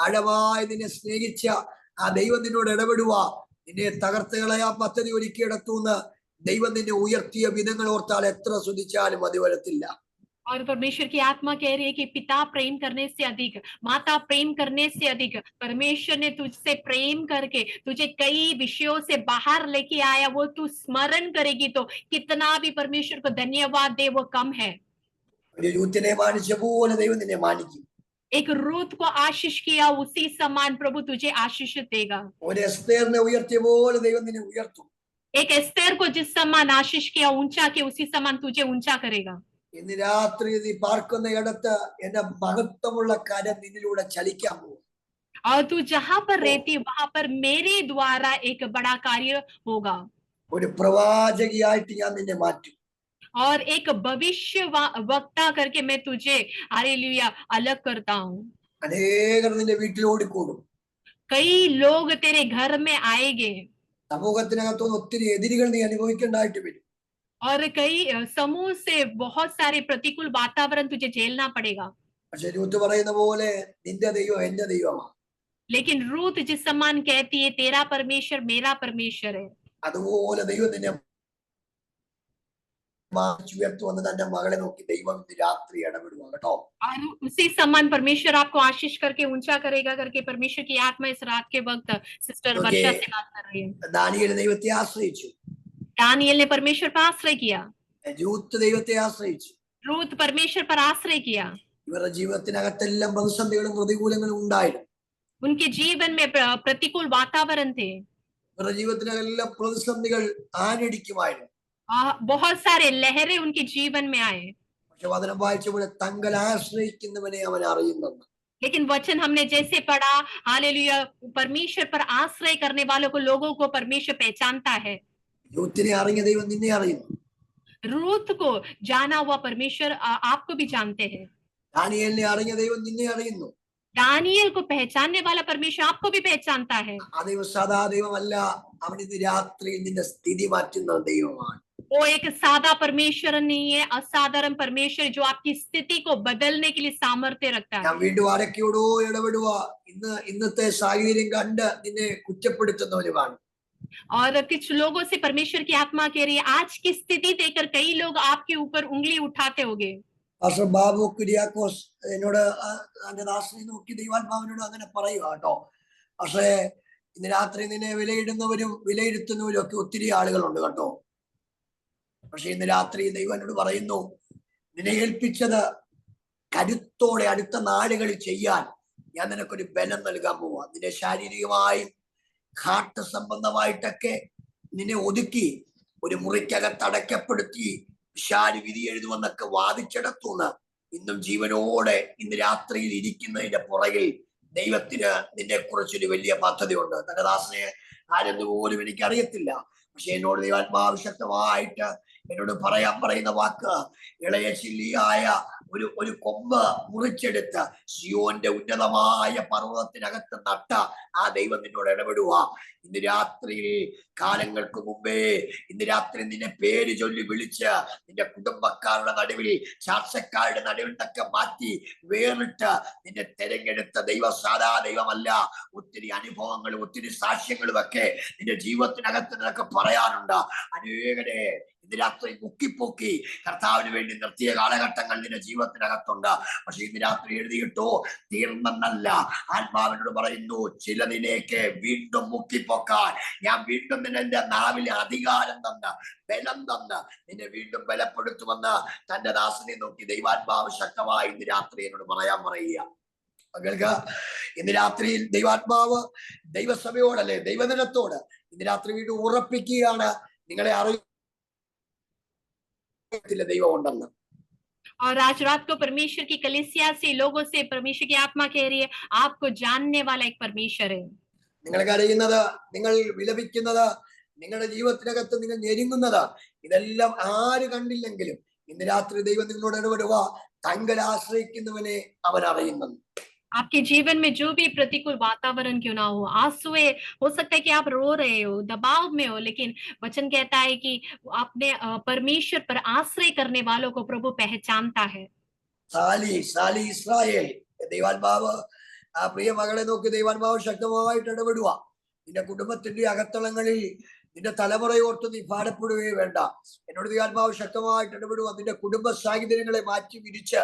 ആഴമായി നിന്നെ സ്നേഹിച്ച ആ ദൈവം നിന്നോട് ഇടപെടുക. നിന്നെ തകർത്ത് കളയാ പദ്ധതി ഒരുക്കിയെടുത്തുനിന്ന് ദൈവം നിന്നെ ഉയർത്തിയ വിധങ്ങൾ ഓർത്താൽ എത്ര സ്തുതിച്ചാലും മതി വരത്തില്ല. और परमेश्वर की आत्मा कह रही है कि पिता प्रेम करने से अधिक, माता प्रेम करने से अधिक परमेश्वर ने तुझसे प्रेम करके तुझे कई विषयों से बाहर लेके आया। वो तू स्मरण करेगी तो कितना भी परमेश्वर को धन्यवाद दे वो कम है। ഒരു രൂത്തിനെ മാനിച്ച പോലെ ദൈവം നിന്നെ മാനിക്കും. एक रूत को आशीष किया, उसी समान प्रभु तुझे आशीष देगा। ഒരു എസ്തേറിനെ ഉയർത്തിയ പോലെ ദൈവം നിന്നെ ഉയർത്തും. एक एस्तेर को जिस समान आशीष किया, ऊंचा के उसी समान तुझे ऊंचा करेगा। ഇന്ന് രാത്രി നീ പാർക്കുന്ന ഇടത്ത് എന്റെ മഹത്വമുള്ള കാര്യം നിന്നിലൂടെ ചലിക്കാൻ പോകും. और तू जहां पर रहती वहां पर मेरे द्वारा एक बड़ा कार्य होगा। ഒരു പ്രവാചകിയായിട്ട് ഞാൻ നിന്നെ മാറ്റും. और एक भविष्य वक्ता करके मैं तुझे हालेलुया अलग करता हूँ। അനേകർ നിന്റെ വീട്ടിൽ ഓടിക്കൂടും. कई लोग तेरे घर में आएंगे സമൂഹത്തിനകത്തുനിന്ന് ഒത്തിരി എതിരുകൾ നീ അനുഭവിക്കേണ്ടതായിട്ട് വരും. और कई समूह से बहुत सारे प्रतिकूल वातावरण तुझे झेलना पड़ेगा। പക്ഷെ രൂത്ത് പറയുന്ന പോലെ നിന്റെ ദൈവം എന്റെ ദൈവമാണ്. लेकिन रूत जिस समान कहती है तेरा परमेश्वर मेरा परमेश्वर है, അതുപോലെ ദൈവം നിന്നെ ഉയർത്തു വന്ന് തന്റെ മകളെ നോക്കി ദൈവം ഇന്ന് രാത്രി ഇടപെടുക കേട്ടോ. और उसी समान परमेश्वर आपको आशीष करके ऊंचा करेगा करके परमेश्वर की आत्मा इस रात के वक्त सिस्टर वर्षा से बात कर रही है। ദാനിയേൽ ദൈവത്തെ ആശ്രയിച്ചു, दानियल ने परमेश्वर पर आश्रय किया, രൂത്ത് ദൈവത്തെ ആശ്രയിച്ചു. रूत परमेश्वर पर आश्रय किया। ഇവരുടെ ജീവിതത്തിനകത്തെല്ലാം പ്രതിസന്ധികളും പ്രതികൂലങ്ങളും ഉണ്ടായിരുന്നു. उनके जीवन में प्रतिकूल वातावरण थे, ഇവരുടെ ജീവിതത്തിനെല്ലാം പ്രതിസന്ധികൾ ആഞ്ഞടിക്കുമായിരുന്നു. बहुत सारे लहरें उनके जीवन में आए। പക്ഷെ വചനം വായിച്ചപ്പോൾ തങ്ങൾ ആശ്രയിക്കുന്നവനെ അവൻ അറിയുന്നെന്ന്. लेकिन वचन हमने जैसे पढ़ा, हालेलुया, परमेश्वर पर आश्रय करने वालों को, लोगों को परमेश्वर पहचानता है। രൂത്തിനെ അറിഞ്ഞ ദൈവം നിന്നെ അറിയുന്നു. रूत को जाना हुआ परमेश्वर आपको भी जानते हैं। ദാനിയേലിനെ അറിഞ്ഞ ദൈവം നിന്നെ അറിയുന്നു. दानियल को पहचानने वाला परमेश्वर आपको भी पहचानता है। ആ ദൈവം സാധാ ദൈവമല്ല, അവൻ ഇന്ന് രാത്രിയിൽ നിന്റെ സ്ഥിതി മാറ്റുന്ന ദൈവമാണ്. वो एक सादा परमेश्वर नहीं है, असाधारण परमेश्वर जो आपकी स्थिति को बदलने के लिए सामर्थ्य रखता है। ഞാൻ വീണ്ടും ആരൊക്കെയോടോ ഇടപെടുക, ഇന്നത്തെ സാഹചര്യം കണ്ട് നിന്നെ കുറ്റപ്പെടുത്തുന്നവരുമാണ്. और कुछ लोगों से परमेश्वर की आत्मा कह रही है, आज की स्थिति देखकर कई लोग आपके ऊपर उंगली उठाते होंगे। പാസ്റ്റർ ബാബു കുര്യാക്കോസ് എന്നോട് എന്റെ ദാസനെ നോക്കി ദൈവാത്മാവിനോട് അങ്ങനെ പറയുക കേട്ടോ. പക്ഷേ ഇന്ന് രാത്രി നിന്നെ വിലയിടുന്നവരും വിലയിരുത്തുന്നവരും ഒക്കെ ഒത്തിരി ആളുകളുണ്ട് കേട്ടോ. പക്ഷെ ഇന്ന് രാത്രി ദൈവം എന്നോട് പറയുന്നു, നിന്നെ ഏൽപ്പിച്ചത് കരുത്തോടെ അടുത്ത നാളുകളിൽ ചെയ്യാൻ ഞാൻ നിനക്കൊരു ബലം നൽകാൻ പോവാ. നിന്നെ ശാരീരികമായും ഘാട്ട സംബന്ധമായിട്ടൊക്കെ നിന്നെ ഒതുക്കി ഒരു മുറിക്കകത്ത് അടയ്ക്കപ്പെടുത്തി വിശാല വിധി എഴുതുമെന്നൊക്കെ വാദിച്ചെടുത്തുനിന്ന് ഇന്നും ജീവനോടെ ഇന്ന് രാത്രിയിൽ ഇരിക്കുന്നതിന്റെ പുറകിൽ ദൈവത്തിന് നിന്നെ കുറിച്ചൊരു വലിയ പദ്ധതി ഉണ്ട്. തന്റെ ദാസനെ ആരെന്ന് പോലും എനിക്കറിയത്തില്ല. പക്ഷെ എന്നോട് ദൈവാത്മാവ് ശക്തമായിട്ട് എന്നോട് പറയുന്ന വാക്ക്, ഇളയ ചില്ലിയായ ഒരു കൊമ്പ് മുറിച്ചെടുത്ത് സിയോന്റെ ഉന്നതമായ പർവ്വതത്തിനകത്ത് നട്ട ആ ദൈവം നിന്നോട് ഇടപെടുക. ഇന്ന് രാത്രിയിൽ കാലങ്ങൾക്ക് മുമ്പേ ഇന്ന് രാത്രി നിന്നെ പേര് ചൊല്ലി വിളിച്ച് നിന്റെ കുടുംബക്കാരുടെ നടുവിൽ, ചാർച്ചക്കാരുടെ നടുവിൽ നിന്നൊക്കെ മാറ്റി വേറിട്ട് നിന്നെ തെരഞ്ഞെടുത്ത ദൈവം സാധാ ദൈവമല്ല. ഒത്തിരി അനുഭവങ്ങളും ഒത്തിരി സാക്ഷ്യങ്ങളും ഒക്കെ നിന്റെ ജീവിതത്തിനകത്ത് നിനക്ക് പറയാനുണ്ട്. അനേകരെ ഇന്ന് രാത്രി മുക്കിപ്പൊക്കി കർത്താവിന് വേണ്ടി നിർത്തിയ കാലഘട്ടങ്ങൾ നിന്റെ ജീവിതത്തിനകത്തുണ്ട്. പക്ഷെ ഇന്ന് രാത്രി എഴുതിയിട്ടോ തീർന്നെന്നല്ല, ആത്മാവിനോട് പറയുന്നു, ചിലതിലേക്ക് വീണ്ടും മുക്കിപ്പൊക്കാൻ ഞാൻ വീണ്ടും നിന്റെ നാവിലെ അധികാരം തന്ന് ബലം തന്ന് നിന്നെ വീണ്ടും ബലപ്പെടുത്തുമെന്ന് തന്റെ ദാസനെ നോക്കി ദൈവാത്മാവ് ശക്തമായി ഇന്ന് രാത്രി എന്നോട് പറയുക. മകൾക്ക് ഇന്ന് രാത്രിയിൽ ദൈവാത്മാവ് ദൈവസഭയോട് അല്ലെ ദൈവജനത്തോട് ഇന്ന് രാത്രി വീണ്ടും ഉറപ്പിക്കുകയാണ്, നിങ്ങളെ അറിയത്തില്ല ദൈവം ഉണ്ടെന്ന്. और आज रात को परमेश्वर की कलीसिया से लोगों से परमेश्वर की आत्मा कह रही है, आपको जानने वाला एक परमेश्वर है. നിങ്ങൾ കരയുന്നത്, നിങ്ങൾ വിലപിക്കുന്നത്, നിങ്ങളുടെ ജീവിതത്തിനകത്ത് നിങ്ങൾ ഞെരുങ്ങുന്നത്, ഇതെല്ലാം ആര് कണ്ടില്ലെങ്കിലും ഇന്ന് രാത്രി ദൈവം നിങ്ങളോട് ഇടപെടുക, തങ്ങൾ ആശ്രയിക്കുന്നവനെ അവൻ അറിയുന്നു. आपके जीवन में जो भी प्रतिकूल वातावरण क्यों ना हो, आंसुए हो सकता है कि आप रो रहे हो, दबाव में हो, लेकिन वचन कहता है कि अपने परमेश्वर पर आश्रय करने वालों को प्रभु पहचानता है. സാലി ഇസ്രായേൽ, ദൈവാത്മാവ് ആ പ്രിയ മകളെ നോക്കി ദൈവാത്മാവ് ശക്തമായിട്ട് ഇടപെടുക. നിന്റെ കുടുംബത്തിന്റെ അകത്തളങ്ങളിൽ നിന്റെ തലമുറയോർത്ത് നീ ഭാരപ്പെടുകയേ വേണ്ട. എന്നോട് ദൈവാത്മാവ് ശക്തമായിട്ട് ഇടപെടുക. നിന്റെ കുടുംബ സാഹചര്യങ്ങളെ മാറ്റി വിരിച്ച്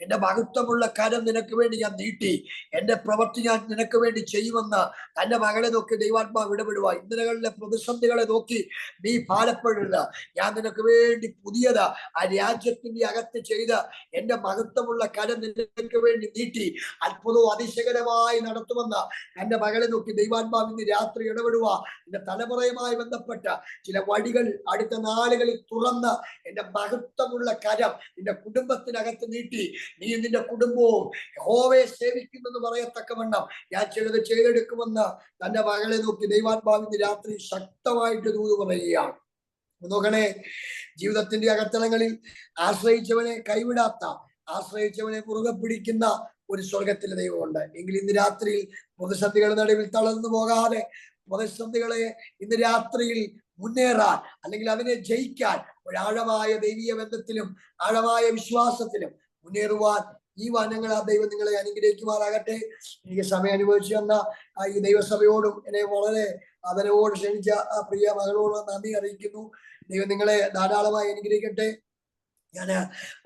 എന്റെ മഹത്വമുള്ള കരം നിനക്ക് വേണ്ടി ഞാൻ നീട്ടി, എന്റെ പ്രവൃത്തി ഞാൻ നിനക്ക് വേണ്ടി ചെയ്യുമെന്ന് തന്റെ മകളെ നോക്കി ദൈവാത്മാവ് ഇടപെടുക. ഇന്നലകളിലെ പ്രതിസന്ധികളെ നോക്കി നീ ഭാരപ്പെടരുത്. ഞാൻ നിനക്ക് വേണ്ടി പുതിയത് ആ രാജ്യത്തിന്റെ അകത്ത് ചെയ്ത് എന്റെ മഹത്വമുള്ള കരം നിനക്ക് വേണ്ടി നീട്ടി അത്ഭുതവും അതിശയകരമായി നടത്തുമെന്ന് തന്റെ മകളെ നോക്കി ദൈവാത്മാവ് ഇന്ന് രാത്രി ഇടപെടുക. നിന്റെ തലമുറയുമായി ബന്ധപ്പെട്ട ചില വഴികൾ അടുത്ത നാളുകളിൽ തുറന്ന് എന്റെ മഹത്വമുള്ള കരം നിന്റെ കുടുംബത്തിനകത്ത് നീട്ടി നീ നിന്റെ കുടുംബവും യഹോവയെ സേവിക്കുമെന്ന് പറയത്തക്കവണ്ണം ഞാൻ ചിലത് ചെയ്തെടുക്കുമെന്ന് തന്റെ മകളെ നോക്കി ദൈവാത്മാവിന്റെ രാത്രി ശക്തമായിട്ട് ദൂത് പറയുകയാണ്. നോക്കണേ, ജീവിതത്തിന്റെ അകത്തളങ്ങളിൽ ആശ്രയിച്ചവനെ കൈവിടാത്ത, ആശ്രയിച്ചവനെ മുറുകെ പിടിക്കുന്ന ഒരു സ്വർഗത്തിലെ ദൈവമുണ്ട്. എങ്കിൽ ഇന്ന് രാത്രിയിൽ പ്രതിസന്ധികളുടെ നടുവിൽ തളർന്നു പോകാതെ, പ്രതിസന്ധികളെ ഇന്ന് രാത്രിയിൽ മുന്നേറാൻ അല്ലെങ്കിൽ അതിനെ ജയിക്കാൻ ഒരാഴമായ ദൈവീയ ബന്ധത്തിലും ആഴമായ വിശ്വാസത്തിലും മുന്നേറുവാൻ ഈ വചനങ്ങൾ ആ ദൈവം നിങ്ങളെ അനുഗ്രഹിക്കുമാറാകട്ടെ. എനിക്ക് സമയം അനുഭവിച്ചു തന്ന ഈ ദൈവസഭയോടും എന്നെ വളരെ ആദരവോട് ക്ഷണിച്ച ആ പ്രിയ മകളോട് നന്ദി അറിയിക്കുന്നു. ദൈവം നിങ്ങളെ ധാരാളമായി അനുഗ്രഹിക്കട്ടെ. ഞാൻ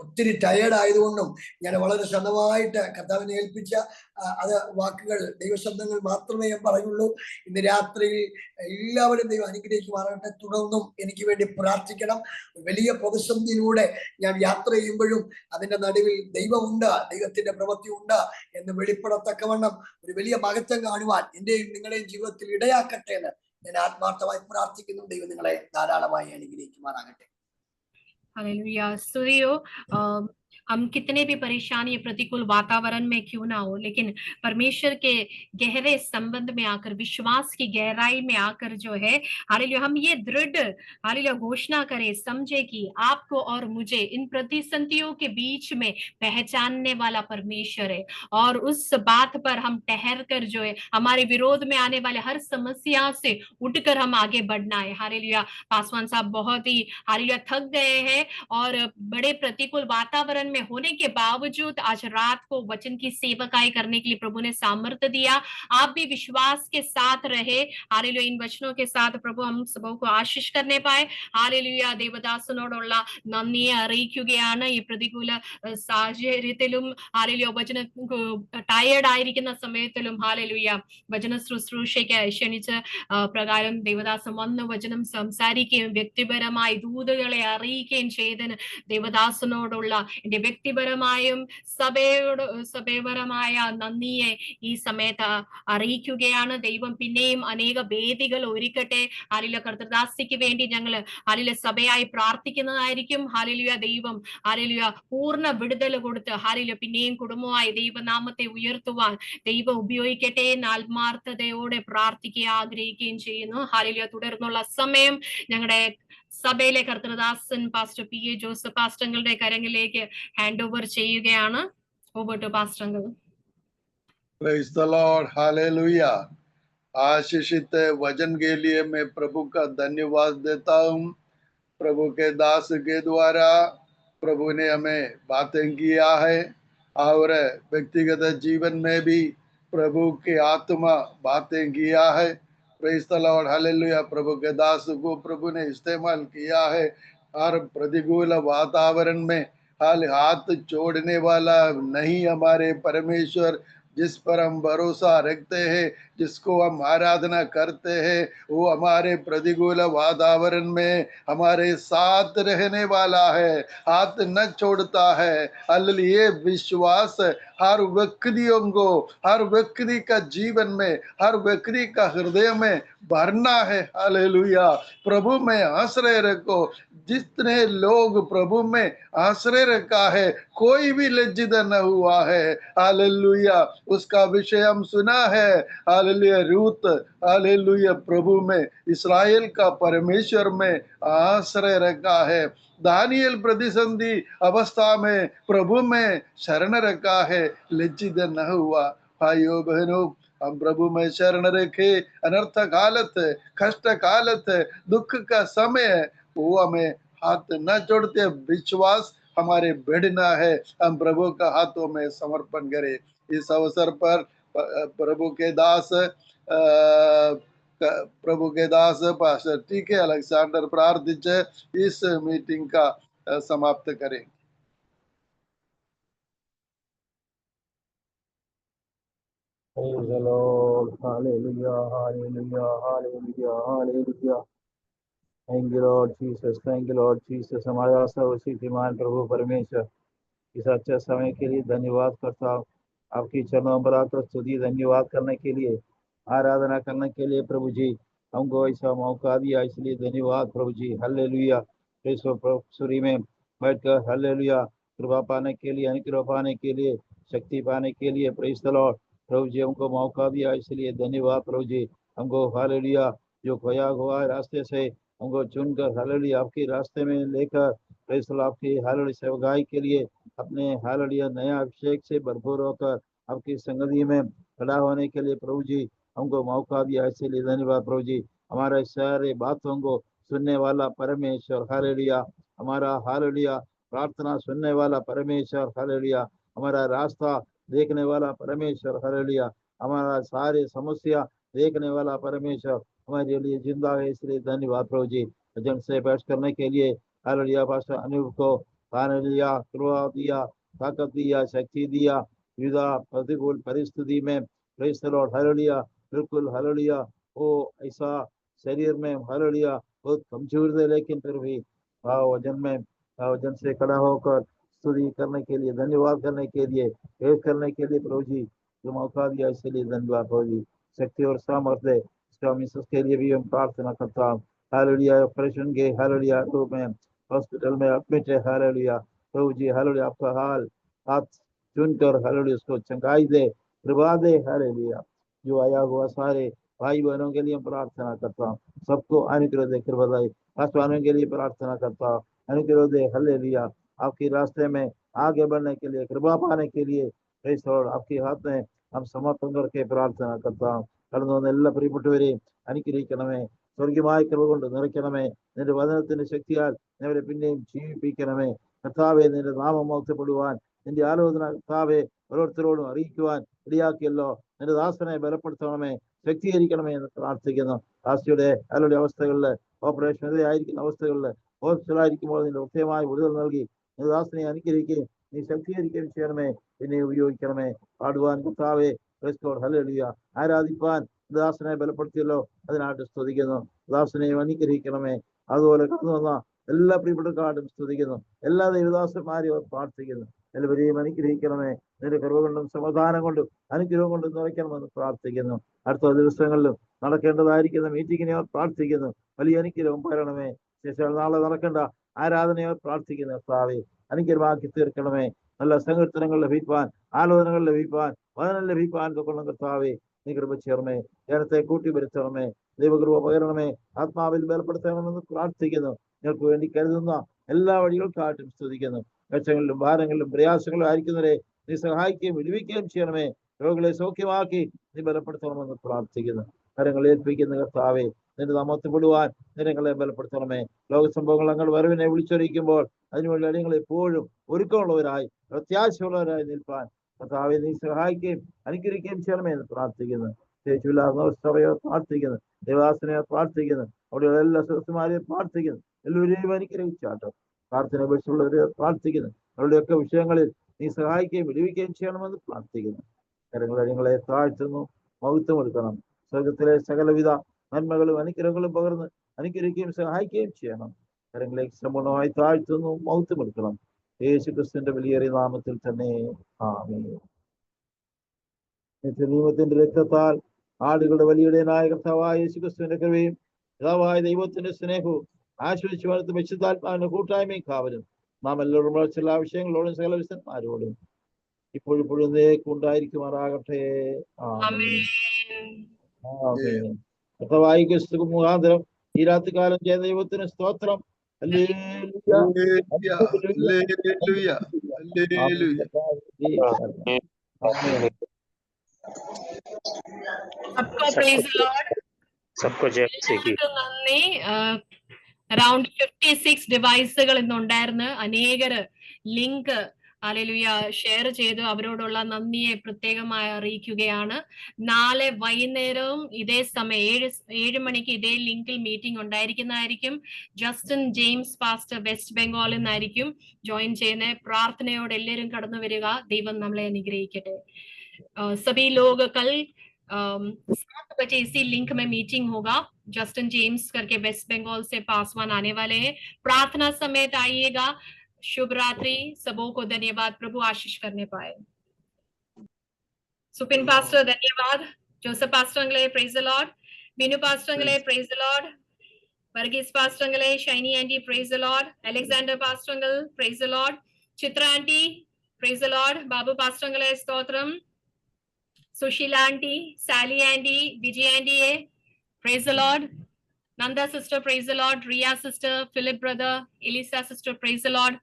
ഒത്തിരി ടയേർഡ് ആയതുകൊണ്ടും ഞാൻ വളരെ ശബ്ദമായിട്ട് കർത്താവിനെ ഏൽപ്പിച്ച അത് വാക്കുകൾ, ദൈവശബ്ദങ്ങൾ മാത്രമേ ഞാൻ പറയുള്ളൂ. ഇന്ന് രാത്രിയിൽ എല്ലാവരും ദൈവം അനുഗ്രഹിക്കുമാറാകട്ടെ. തുടർന്നും എനിക്ക് വേണ്ടി പ്രാർത്ഥിക്കണം. വലിയ പ്രതിസന്ധിയിലൂടെ ഞാൻ യാത്ര ചെയ്യുമ്പോഴും അതിന്റെ നടുവിൽ ദൈവമുണ്ട്, ദൈവത്തിന്റെ പ്രവൃത്തി ഉണ്ട് എന്ന് വെളിപ്പെടത്തക്കവണ്ണം ഒരു വലിയ മഹത്വം കാണുവാൻ എന്റെയും നിങ്ങളുടെയും ജീവിതത്തിൽ ഇടയാക്കട്ടെ എന്ന് ഞാൻ ആത്മാർത്ഥമായി പ്രാർത്ഥിക്കുന്നു. ദൈവം നിങ്ങളെ ധാരാളമായി അനുഗ്രഹിക്കുമാറാകട്ടെ. हालेलुया। स्तुतियो। हम कितने भी परेशानी प्रतिकूल वातावरण में क्यों ना हो, लेकिन परमेश्वर के गहरे संबंध में आकर, विश्वास की गहराई में आकर जो है, हालेलुया, हम ये दृढ़ हालेलुया घोषणा करें, समझे कि आपको और मुझे इन प्रतिसंधियों के बीच में पहचानने वाला परमेश्वर है। और उस बात पर हम ठहर कर जो है हमारे विरोध में आने वाले हर समस्या से उठकर हम आगे बढ़ना है। हालेलुया। पासवान साहब बहुत ही हालेलुया थक गए हैं और बड़े प्रतिकूल वातावरण में होने के बावजूद आज रात को वचन की सेवकाई करने के लिए प्रभु ने सामर्थ्य दिया। आप भी विश्वास के साथ रहे। हालेलुया। इन वचनों के साथ प्रभु हम सबों को आशीष करने पाए. हालेलुया. ദേവദാസനോടുള്ള നന്ദിയെ അറിയിക്കുകയാണ്. ഈ പ്രതികൂല സാഹചര്യത്തിലും ഹാലേലുയ വചന ടയേർഡ് ആയിരിക്കുന്ന സമയത്തിലും ഹാലേലുയ വചന ശുശ്രൂഷയ്ക്ക് ക്ഷണിച്ച് പ്രകാരം ദേവദാസൻ വന്ന് വചനം സംസാരിക്കുകയും വ്യക്തിപരമായി ദൂതുകളെ അറിയിക്കുകയും ചെയ്തതിന് ദേവദാസനോടുള്ള എന്റെ വ്യക്തിപരമായും സഭയപരമായ നന്ദിയെ ഈ സമയത്ത് അറിയിക്കുകയാണ്. ദൈവം പിന്നെയും അനേക വേദികൾ ഒരുക്കട്ടെ. ഹാലേലുയ. കർത്തൃദാസിക്ക് വേണ്ടി ഞങ്ങൾ ഹാലേലുയ സഭയായി പ്രാർത്ഥിക്കുന്നതായിരിക്കും. ഹാലേലുയ. ദൈവം ഹാലേലുയ പൂർണ്ണ വിടുതൽ കൊടുത്ത് ഹാലേലുയ പിന്നെയും കുടുംബമായി ദൈവനാമത്തെ ഉയർത്തുവാൻ ദൈവം ഉപയോഗിക്കട്ടെ എന്ന് ആത്മാർത്ഥതയോടെ പ്രാർത്ഥിക്കുക ആഗ്രഹിക്കുകയും ചെയ്യുന്നു. ഹാലേലുയ. തുടർന്നുള്ള സമയം ഞങ്ങളുടെ സഭയിലെ കർത്തൃദാസൻ പാസ്റ്റർ പി എ ജോസഫ് പാസ്റ്റങ്ങളുടെ കരങ്ങളിലേക്ക് ഹാൻഡ് ഓവർ ചെയ്യുകയാണ്. Over to pastor. Praise the Lord. Hallelujah. आशीषित वचन के लिए मैं प्रभु का धन्यवाद देता हूँ. प्रभु के दास के द्वारा प्रभु ने हमें बातें किया है और व्यक्तिगत जीवन में भी प्रभु की आत्मा बातें किया है. Praise the Lord. हालेलुया. प्रभु के दास को प्रभु ने इस्तेमाल किया है और प्रतिकूल वातावरण में हाथ छोड़ने वाला नहीं हमारे परमेश्वर. जिस पर हम भरोसा रखते हैं, जिसको हम आराधना करते हैं, वो हमारे प्रतिकूल वातावरण में हमारे साथ रहने वाला है, हाथ न छोड़ता है। हालेलुया। ये विश्वास हर व्यक्तियों को, हर व्यक्ति का जीवन में, हर व्यक्ति का हृदय में भरना है। हालेलुया। प्रभु में आश्रय रखो। जितने लोग प्रभु में आश्रय रखा है, कोई भी लज्जित न हुआ है। हालेलुया। उसका विषय हम सुना है। हालेलुया। रूत, हालेलुया, प्रभु में, इस्राएल का परमेश्वर में आश्रय रखा है। दानियल प्रतिसंधि अवस्था में प्रभु में शरण रखा है, लज्जित न हुआ। भाइयों बहनों, हम प्रभु में शरण रखे। अनर्थ कालत, कष्ट कालत, दुख का समय, वो हमें हाथ न जोड़ते। विश्वास हमारे बढ़ना है। हम प्रभु का हाथों में समर्पण करें। इस अवसर पर प्रभु के दास पास्टर टीके अलेक्जेंडर प्रार्थित इस मीटिंग का समाप्त करें। Praise the Lord. Hallelujah, hallelujah, hallelujah, hallelujah. Thank you, Lord Jesus. Thank you, Lord Jesus. हमारा सर्वशक्तिमान प्रभु परमेश्वर, इस अच्छे समय के लिए धन्यवाद करता हूँ। आपकी चरणों पर आकर स्तुति धन्यवाद करने के लिए, आराधना करने के लिए प्रभु जी हमको ऐसा मौका दिया, इसलिए धन्यवाद प्रभु जी। हालेलुया। सूरी में बैठकर हालेलुया कृपा पाने के लिए, अनुग्रह पाने के लिए, शक्ति पाने के लिए प्रेज़ द लॉर्ड। प्रभु जी हमको मौका दिया, इसलिए धन्यवाद प्रभु जी। हमको हालेलुया जो खोया हुआ रास्ते से हमको चुनकर हालेलुया आपके रास्ते में लेकर प्रेज़ द लॉर्ड आपकी हालेलुया सेवकाई के लिए अपने हालेलुया नया अभिषेक से भरपूर होकर आपकी संगति में खड़ा होने के लिए प्रभु जी हमको मौका दिया, इसलिए धन्यवाद प्रभु जी। हमारे सारे बातों को सुनने वाला परमेश्वर हालेलुया, हमारा हालेलुया प्रार्थना सुनने वाला परमेश्वर हालेलुया, हमारा रास्ता देखने वाला परमेश्वर हालेलुया, हमारा सारे समस्या देखने वाला परमेश्वर हमारे लिए जिंदा है, इसलिए धन्यवाद प्रभु जी। भजन से बहस करने के लिए हालेलुया पास्टर अनूप को हालेलुया कृपा दिया, ताकत दिया, शक्ति दिया विविधा प्रतिकूल परिस्थिति में प्रेज़ द लॉर्ड हालेलुया। बिल्कुल हालेलुया वो ऐसा शरीर में हालेलुया बहुत कमजोर थे, लेकिन फिर भी वजन से खड़ा होकर स्तुति करने के लिए, धन्यवाद करने के लिए, पेश करने के लिए प्रभु जी जो मौका दिया, इसलिए धन्यवाद प्रभु जी। शक्ति और सामर्थ्य के लिए भी हम प्रार्थना करता हूँ। हालेलुया ऑपरेशन के हालेलुया तो में हॉस्पिटल में एडमिट है हालेलुया प्रभु जी, हालेलुया आपका हाथ चुनकर हालेलुया उसको चंगाई दे, कृपा दे हालेलुया। जो आया हुआ सारे भाई बहनों के लिए प्रार्थना करता हूँ, सबको अनुग्रह दे, कृपा दे। पासवानों के लिए प्रार्थना करता हूँ, अनुग्रह दे हालेलुया। आपके रास्ते में आगे बढ़ने के लिए, कृपा पाने के लिए प्रेज़ द लॉर्ड आपके हाथ में हम समर्पण करके പ്രാർത്ഥന करता കടന്നു വന്ന എല്ലാ പ്രിയപ്പെട്ടവരെയും അനുഗ്രഹിക്കണമേ, സ്വർഗീയമായ കൃപ കൊണ്ട് നിറയ്ക്കണമേ, നിന്റെ വചനത്തിന്റെ ശക്തിയാൽ ഞങ്ങളെ പിന്നെയും ജീവിപ്പിക്കണമേ കർത്താവെ। നിന്റെ നാമം മഹത്വപ്പെടുവാൻ, നിന്റെ ആലോചന കർത്താവെ ഓരോരുത്തരോടും അറിയിക്കുവാൻ ഇടയാക്കിയല്ലോ. നിന്റെ ദാസനെ ബലപ്പെടുത്തണമേ, ശക്തീകരിക്കണമേ എന്ന് പ്രാർത്ഥിക്കുന്നു. ദാസിയുടെ അയാളുടെ അവസ്ഥകളിൽ, ഓപ്പറേഷൻ ആയിരിക്കുന്ന അവസ്ഥകളിൽ, ഹോസ്പിറ്റലായിരിക്കുമ്പോൾ നിന്റെ കൃത്യമായി വിടുതൽ നൽകി നിന്റെ ദാസനെ അനുഗ്രഹിക്കുകയും നീ ശക്തീകരിക്കുകയും ചെയ്യണമേ, എന്നെ ഉപയോഗിക്കണമേ. പാടുവാൻ കർത്താവെ ഹല്ലേലൂയ, ആരാധിപ്പാൻ ദാസനെ ബലപ്പെടുത്തിയല്ലോ, അതിനായിട്ട് സ്തുതിക്കുന്നു. ദാസനെയും അനുഗ്രഹിക്കണമേ. അതുപോലെ കടന്നു വന്ന എല്ലാ പ്രിയപ്പെട്ടക്കാരും സ്തുതിക്കുന്നു, എല്ലാ ദൈവദാസന്മാരെയും പ്രാർത്ഥിക്കുന്നു. എല്ലാവരെയും അനുഗ്രഹിക്കണമേ, നിന്റെ കൃപ കൊണ്ടും സമാധാനം കൊണ്ടും അനുഗ്രഹം കൊണ്ടും നിറയ്ക്കണമെന്ന് പ്രാർത്ഥിക്കുന്നു. അടുത്ത ദിവസങ്ങളിലും നടക്കേണ്ടതായിരിക്കുന്ന മീറ്റിങ്ങിനെ പ്രാർത്ഥിക്കുന്നു, വലിയ അനുഗ്രഹം പറയണമേ. ശേഷം നാളെ നടക്കേണ്ട ആരാധനയോ പ്രാർത്ഥിക്കുന്നു കർത്താവേ, അനുഗ്രഹമാക്കി തീർക്കണമേ. നല്ല സങ്കീർത്തനങ്ങൾ ലഭിപ്പാൻ, ആലോചനകൾ ലഭിപ്പാൻ, വചനം ലഭിപ്പാൻ കൊള്ളും കർത്താവേ, നീ കൃപ ചേർമേ, ജനത്തെ കൂട്ടി വരുത്തണമേ, ദൈവകൃപ പകരണമേ, ആത്മാവിൽ ബലപ്പെടുത്തണമെന്ന് പ്രാർത്ഥിക്കുന്നു. നിങ്ങൾക്ക് വേണ്ടി കരുതുന്ന എല്ലാ വഴികൾക്കായിട്ടും സ്തുതിക്കുന്നു. കഷ്ടങ്ങളിലും ഭാരങ്ങളിലും പ്രയാസങ്ങളിലും ആയിരിക്കുന്നവരെ നീ സഹായിക്കുകയും വിടുവിക്കുകയും ചെയ്യണമേ. രോഗികളെ സൗഖ്യമാക്കി നീ ബലപ്പെടുത്തണമെന്ന് പ്രാർത്ഥിക്കുന്നു. കരങ്ങൾ ഏൽപ്പിക്കുന്ന കർത്താവേ, നിന്റെ നാമത്തിൽപ്പെടുവാൻ നിരങ്ങളെ ബലപ്പെടുത്തണമേ. ലോകസംഭവങ്ങൾ ഞങ്ങൾ വരവിനെ വിളിച്ചറിയിക്കുമ്പോൾ അതിനുവേണ്ടി അടിയങ്ങൾ എപ്പോഴും ഒരുക്കമുള്ളവരായി, പ്രത്യാശയുള്ളവരായി നിൽപ്പാൻ കർത്താവെ നീ സഹായിക്കുകയും അനുഗ്രഹിക്കുകയും ചെയ്യണമേ എന്ന് പ്രാർത്ഥിക്കുന്നു. സഭയോ പ്രാർത്ഥിക്കുന്നു, ദേവാസനയോ പ്രാർത്ഥിക്കുന്നു, അവിടെയുള്ള എല്ലാ സദസ്യമാരെയും പ്രാർത്ഥിക്കുന്നു. എല്ലാവരെയും അനുഗ്രഹിച്ചാട്ടോ. പ്രാർത്ഥന അപേക്ഷയുള്ളവരെ പ്രാർത്ഥിക്കുന്നു. അവരുടെയൊക്കെ വിഷയങ്ങളിൽ നീ സഹായിക്കുകയും വിടുവിക്കുകയും ചെയ്യണമെന്ന് പ്രാർത്ഥിക്കുന്നു. കരങ്ങളെ താഴ്ത്തുന്നു, മഹത്വമെടുക്കണം. സ്വർഗത്തിലെ സകലവിധ നന്മകളും അനുഗ്രഹങ്ങളും പകർന്ന് അനുഗ്രഹിക്കുകയും സഹായിക്കുകയും ചെയ്യണം. കരങ്ങളെ സമ്പൂർണ്ണമായി താഴ്ത്തുന്നു, മഹത്വമെടുക്കണം. യേശു ക്രിസ്തുവിന്റെ വലിയേറിയ നാമത്തിൽ തന്നെ ആമേൻ. നിയമത്തിന്റെ രക്തത്താൽ ആടുകളുടെ വലിയുടേനായ കർത്താവായ യേശു ക്രിസ്തുവിന്റെ കൃപയും പിതാവായ ദൈവത്തിന്റെ സ്നേഹവും ആശ്വസിച്ച് വളർത്തും വിശുദ്ധാത്മാവിന്റെ കൂട്ടായ്മയും കാവലും നാം എല്ലാവരും എല്ലാ വിഷയങ്ങളോടും സകല വിശന്മാരോടും ഇപ്പോഴും ഉണ്ടായിരിക്കുമാറാകട്ടെ. ആമേൻ. ആമേൻ. കർത്താവായ ക്രിസ്തു മുഖാന്തരം ഈ രാത്രികാലം ചെയ്ത ദൈവത്തിന് സ്തോത്രം. ഹല്ലേലൂയ. ഹല്ലേലൂയ. ഹല്ലേലൂയ. ആമേൻ. सबको प्रेज द लॉर्ड. सबको जय मसीह की. നന്ദി. അറൗണ്ട് 56 ഡിവൈസുകൾ ഇന്നുണ്ടായിരുന്നു. അനേകര് ലിങ്ക് ഹല്ലേലൂയ ഷെയർ ചെയ്തു. അവരോടുള്ള നന്ദിയെ പ്രത്യേകമായി അറിയിക്കുകയാണ്. നാളെ വൈകുന്നേരവും ഇതേ സമയം 7 മണിക്ക് ഇതേ ലിങ്കിൽ മീറ്റിംഗ് ഉണ്ടായിരിക്കുന്നതായിരിക്കും. ജസ്റ്റിൻ ജെയിംസ് പാസ്റ്റർ വെസ്റ്റ് ബംഗാളിൽ നിന്നായിരിക്കും ജോയിൻ ചെയ്യുന്നത്. പ്രാർത്ഥനയോടെ എല്ലാവരും കടന്നു വരിക. ദൈവം നമ്മളെ അനുഗ്രഹിക്കട്ടെ. सभी लोग कल 7 बजे इसी लिंक में मीटिंग होगा. जस्टिन जेम्स करके वेस्ट बंगाल से पासवान आने वाले हैं. प्रार्थना समेत आइएगा. शुभ रात्रि. सबों को धन्यवाद. प्रभु आशीष करने पाए. सुपिन पास्टर धन्यवाद. जोसेफ पास्टर अंगले praise the lord. Binu pastor अंगले praise the lord. Varghese pastor अंगले, Shiny aunty praise the lord. Alexander pastor अंगल praise the lord. Chitra aunty praise the lord. Babu pastor अंगले स्तोत्रम. Sushila aunty, Sally aunty, Vijay aunty, praise the Lord. Nanda sister, praise the Lord. Riya sister, Philip brother, Elisa sister, praise the Lord.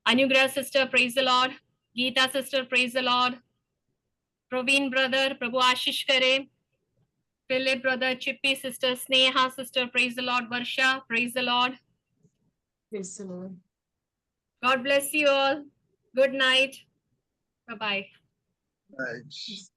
Anugrah sister, praise the Lord. Geeta sister, praise the Lord. Praveen brother, Prabhu Ashish kare. Philip brother, Chippy sister, Sneha sister, praise the Lord. Varsha, praise the Lord. Praise the Lord. God bless you all. Good night. Bye-bye. Nice.